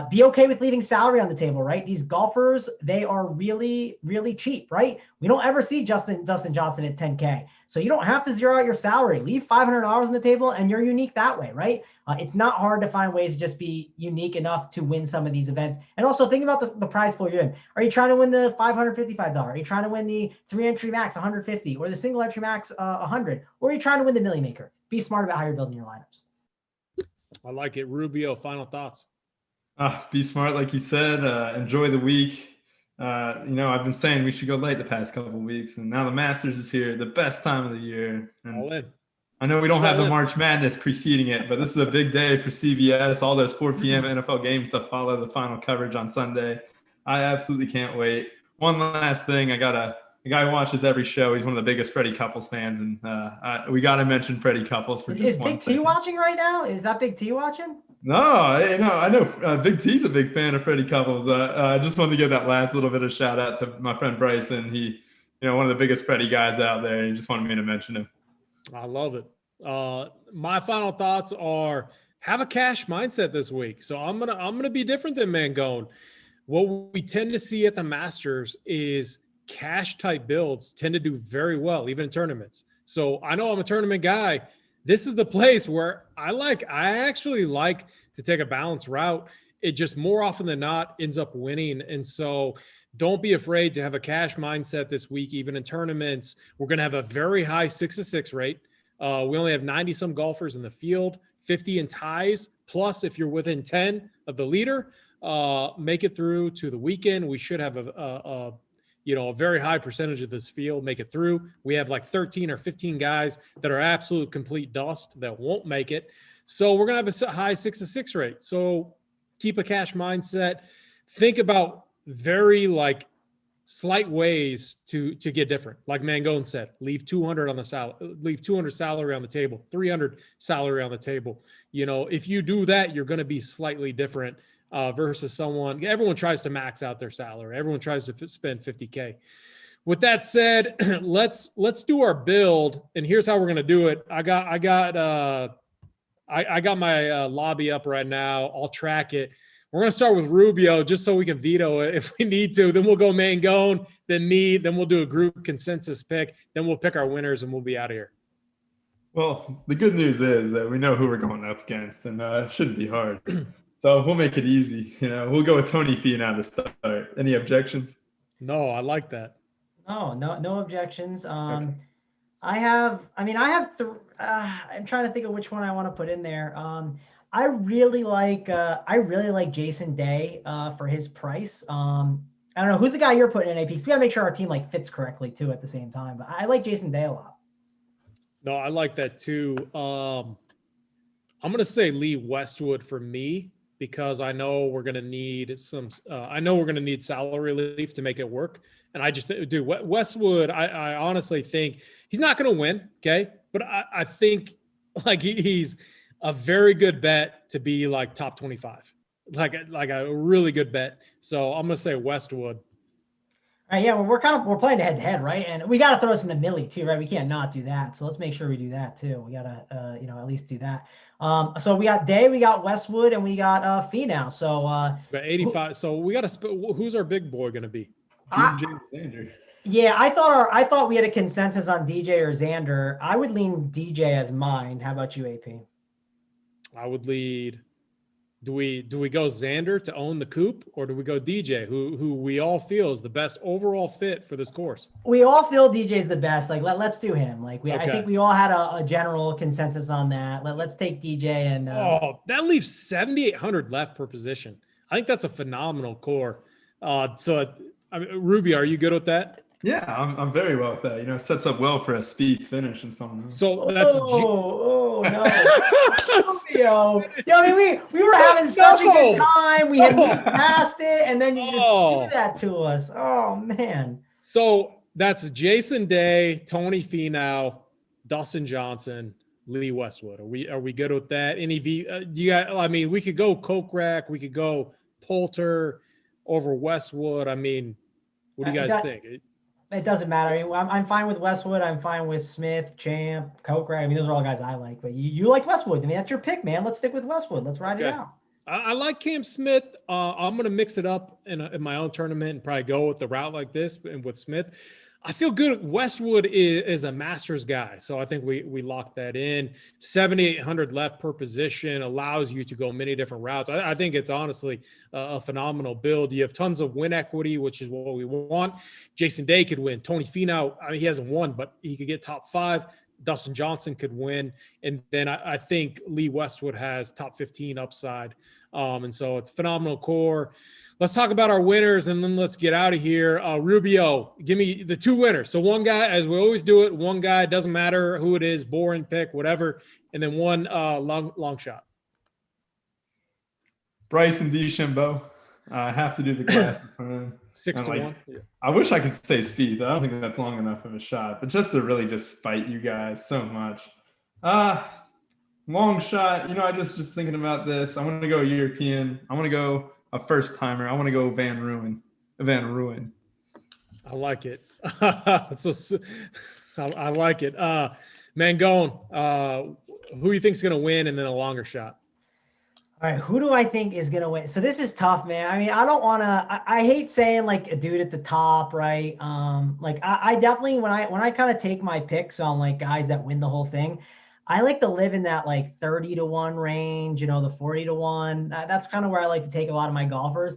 Be okay with leaving salary on the table, right? These golfers, they are really, really cheap, right? We don't ever see Dustin Johnson at 10K. So you don't have to zero out your salary. Leave $500 on the table and you're unique that way, right? It's not hard to find ways to just be unique enough to win some of these events. And also think about the prize pool you're in. Are you trying to win the $555? Are you trying to win the 3-entry max 150 or the single entry max 100? Or are you trying to win the Million Maker? Be smart about how you're building your lineups. I like it. Rubio, final thoughts. Be smart, like you said. Enjoy the week. I've been saying we should go late the past couple of weeks, and now the Masters is here, the best time of the year. And all in. I know we don't have the March Madness preceding it, but this is a big day for CBS. All those 4 p.m. NFL games to follow the final coverage on Sunday. I absolutely can't wait. One last thing, a guy who watches every show. He's one of the biggest Freddie Couples fans, and we got to mention Freddie Couples for just 1 second. Is Big T watching right now? Is that Big T watching? No, I know Big T's a big fan of Freddie Couples. I just wanted to give that last little bit of shout out to my friend Bryson. He, one of the biggest Freddie guys out there. He just wanted me to mention him. I love it. My final thoughts are have a cash mindset this week. So I'm gonna be different than Mangone. What we tend to see at the Masters is cash type builds tend to do very well, even in tournaments. So I know I'm a tournament guy. This is the place where I actually like to take a balanced route. It just more often than not ends up winning. And so don't be afraid to have a cash mindset this week, even in tournaments. We're going to have a very high 6-6 rate. We only have 90 some golfers in the field, 50 in ties. Plus, if you're within 10 of the leader, make it through to the weekend. We should have a very high percentage of this field make it through. We have like 13 or 15 guys that are absolute complete dust that won't make it. So we're going to have a high 6-6 rate. So keep a cash mindset. Think about very slight ways to get different. Like Mangone said, leave 200 on the salary, leave 200 salary on the table, 300 salary on the table. If you do that, you're going to be slightly different versus someone. Everyone tries to max out their salary. Everyone tries to spend 50K. With that said, let's do our build. And here's how we're going to do it. I got my lobby up right now. I'll track it. We're going to start with Rubio just so we can veto it if we need to. Then we'll go Mangone, then me. Then we'll do a group consensus pick. Then we'll pick our winners and we'll be out of here. Well, the good news is that we know who we're going up against, and it shouldn't be hard. So we'll make it easy. We'll go with Tony Finau to start. Any objections? No, I like that. No objections. Okay. I'm trying to think of which one I want to put in there. I really like Jason Day for his price. I don't know who's the guy you're putting in AP. We gotta make sure our team fits correctly too at the same time. But I like Jason Day a lot. No, I like that too. I'm gonna say Lee Westwood for me because I know we're gonna need salary relief to make it work. And I just do Westwood. I honestly think he's not gonna win. Okay, but I think he's a very good bet to be top 25, like a really good bet. So I'm gonna say Westwood. All right, yeah, we're playing head to head, right? And we got to throw us in the millie too, right? We can't not do that. So let's make sure we do that too. We gotta, at least do that. So we got Day, we got Westwood, and we got Fino. So We got 85. So we got to. Who's our big boy going to be? DJ Xander. Yeah, I thought we had a consensus on DJ or Xander. I would lean DJ as mine. How about you, AP? I would lead. Do we go Xander to own the coupe, or do we go DJ, who we all feel is the best overall fit for this course? We all feel DJ's the best. Like let's do him. Like I Okay. think we all had a general consensus on that. Let's take DJ and. That leaves 7,800 left per position. I think that's a phenomenal core. So, I mean, Ruby, are you good with that? Yeah, I'm very well with that. You know, sets up well for a Spieth finish and so on. So that's oh no. Yo, I mean, we were having such a good time. We had moved past it, and then you just do that to us. Oh man. So that's Jason Day, Tony Finau, Dustin Johnson, Lee Westwood. Are we good with that? Any I mean, we could go Kokrak, we could go Poulter over Westwood. I mean, what do you guys think? It doesn't matter. I mean, I'm fine with Westwood. I'm fine with Smith, Champ, Kokrak. I mean, those are all guys I like. But you like Westwood. I mean, that's your pick, man. Let's stick with Westwood. Let's ride it out. I like Cam Smith. I'm going to mix it up in my own tournament and probably go with the route like this and with Smith. I feel good. Westwood is a Masters guy, so I think we locked that in. 7,800 left per position allows you to go many different routes. I think it's honestly a phenomenal build. You have tons of win equity, which is what we want. Jason Day could win. Tony Finau, I mean, he hasn't won, but he could get top 5. Dustin Johnson could win. And then I think Lee Westwood has top 15 upside. And so it's phenomenal core. Let's talk about our winners, and then let's get out of here. Rubio, give me the 2 winners. So one guy, as we always do it, one guy, doesn't matter who it is, boring pick, whatever, and then one long shot. Bryson D Chambeau. I have to do the glasses for him. 6-1. Yeah. I wish I could say Spieth. I don't think that's long enough of a shot, but just to really just spite you guys so much. Long shot. You know, I just thinking about this. I want to go European. I want to go a first timer. I want to go Van Ruin. I like it. I like it. Mangone, who you think is going to win, and then a longer shot? All right, who do I think is going to win? So this is tough, man. I mean, I don't want to, I hate saying like a dude at the top, right? Like I definitely, when I kind of take my picks on like guys that win the whole thing, I like to live in that like 30-1 range, the 40-1. That's kind of where I like to take a lot of my golfers.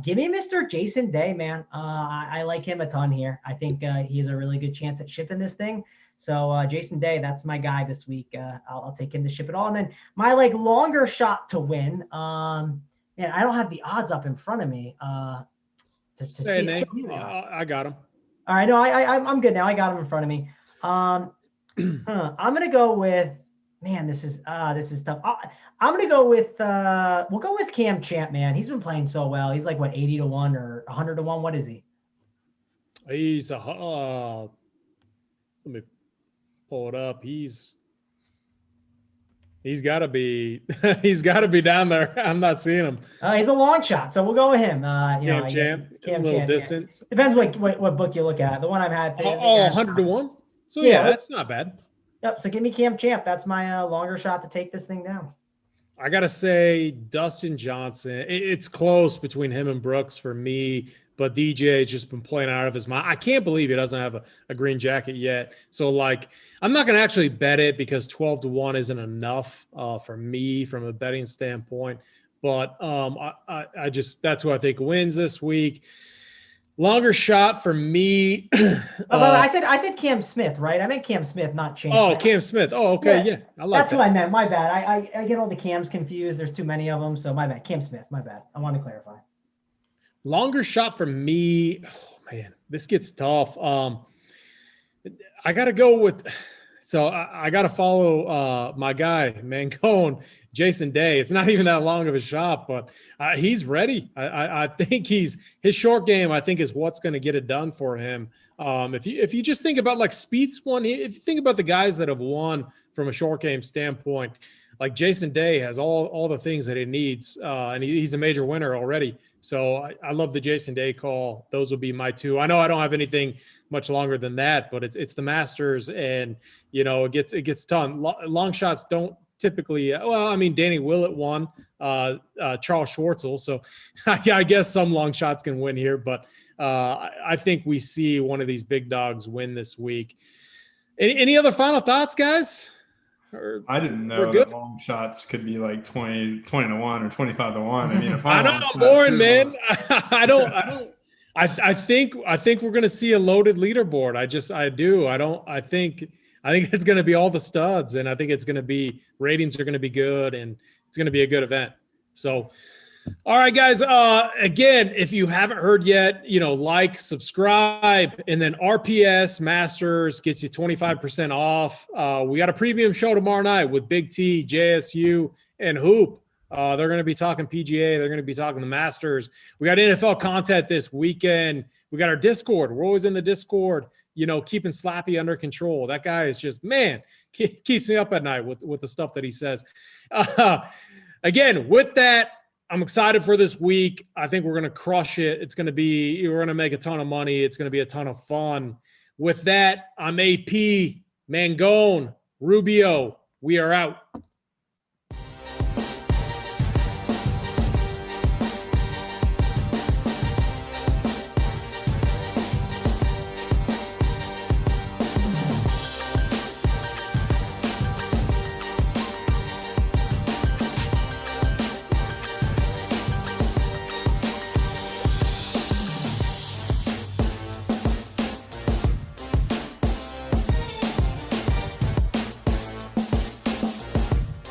Give me Mr. Jason Day, man. I like him a ton here. I think he has a really good chance at shipping this thing. So Jason Day, that's my guy this week. I'll take him to ship it all. And then my like longer shot to win. And I don't have the odds up in front of me. Say a name. I got him. All right, no, I'm good now. I got him in front of me. I'm gonna go with, man, this is tough. I'm gonna go with we'll go with Cam Champ, man. He's been playing so well. He's like what, 80-1 or 100-1. What is he? He's a let me pull it up. He's got to be down there. I'm not seeing him. He's a long shot, so we'll go with him. Cam Champ, a little distance. Yeah. Depends what book you look at. The one I've had. 100-1. So yeah, that's not bad. Yep. So give me Cam Champ. That's my longer shot to take this thing down. I gotta say, Dustin Johnson. It's close between him and Brooks for me, but DJ has just been playing out of his mind. I can't believe he doesn't have a green jacket yet. So like, I'm not gonna actually bet it because 12-1 isn't enough for me from a betting standpoint. But I just, that's who I think wins this week. Longer shot for me. I said Cam Smith, right? I meant Cam Smith, not Champ. Oh, Cam Smith. Oh, okay. Yeah. I like that's that. Who I meant. My bad. I get all the Cams confused. There's too many of them. So my bad. Cam Smith. My bad. I want to clarify. Longer shot for me. Oh, man, this gets tough. I got to go with, so I got to follow my guy, Mangone, Jason Day. It's not even that long of a shot, but he's ready. I think his short game, I think, is what's going to get it done for him. If you just think about like Spieth's one, if you think about the guys that have won from a short game standpoint, like Jason Day has all the things that he needs, and he's a major winner already. So I love the Jason Day call. Those will be my two. I know I don't have anything much longer than that, but it's the Masters, and it gets tough. Long shots don't typically. Well, I mean, Danny Willett won, Charles Schwartzel. So I guess some long shots can win here, but I think we see one of these big dogs win this week. Any other final thoughts, guys? I didn't know that long shots could be like 20 to 1 or 25 to 1. I mean, I know I'm boring, man. I think we're going to see a loaded leaderboard. I think it's going to be all the studs, and I think it's going to be ratings are going to be good, and it's going to be a good event. So, all right, guys. Again, if you haven't heard yet, like, subscribe, and then RPS Masters gets you 25% off. We got a premium show tomorrow night with BigT, JSU, and Hoop. They're going to be talking PGA. They're going to be talking the Masters. We got NFL content this weekend. We got our Discord. We're always in the Discord, keeping Slappy under control. That guy is just, man, keeps me up at night with the stuff that he says. Again, with that, I'm excited for this week. I think we're going to crush it. We're going to make a ton of money. It's going to be a ton of fun. With that, I'm AP, Mangone, Rubio. We are out.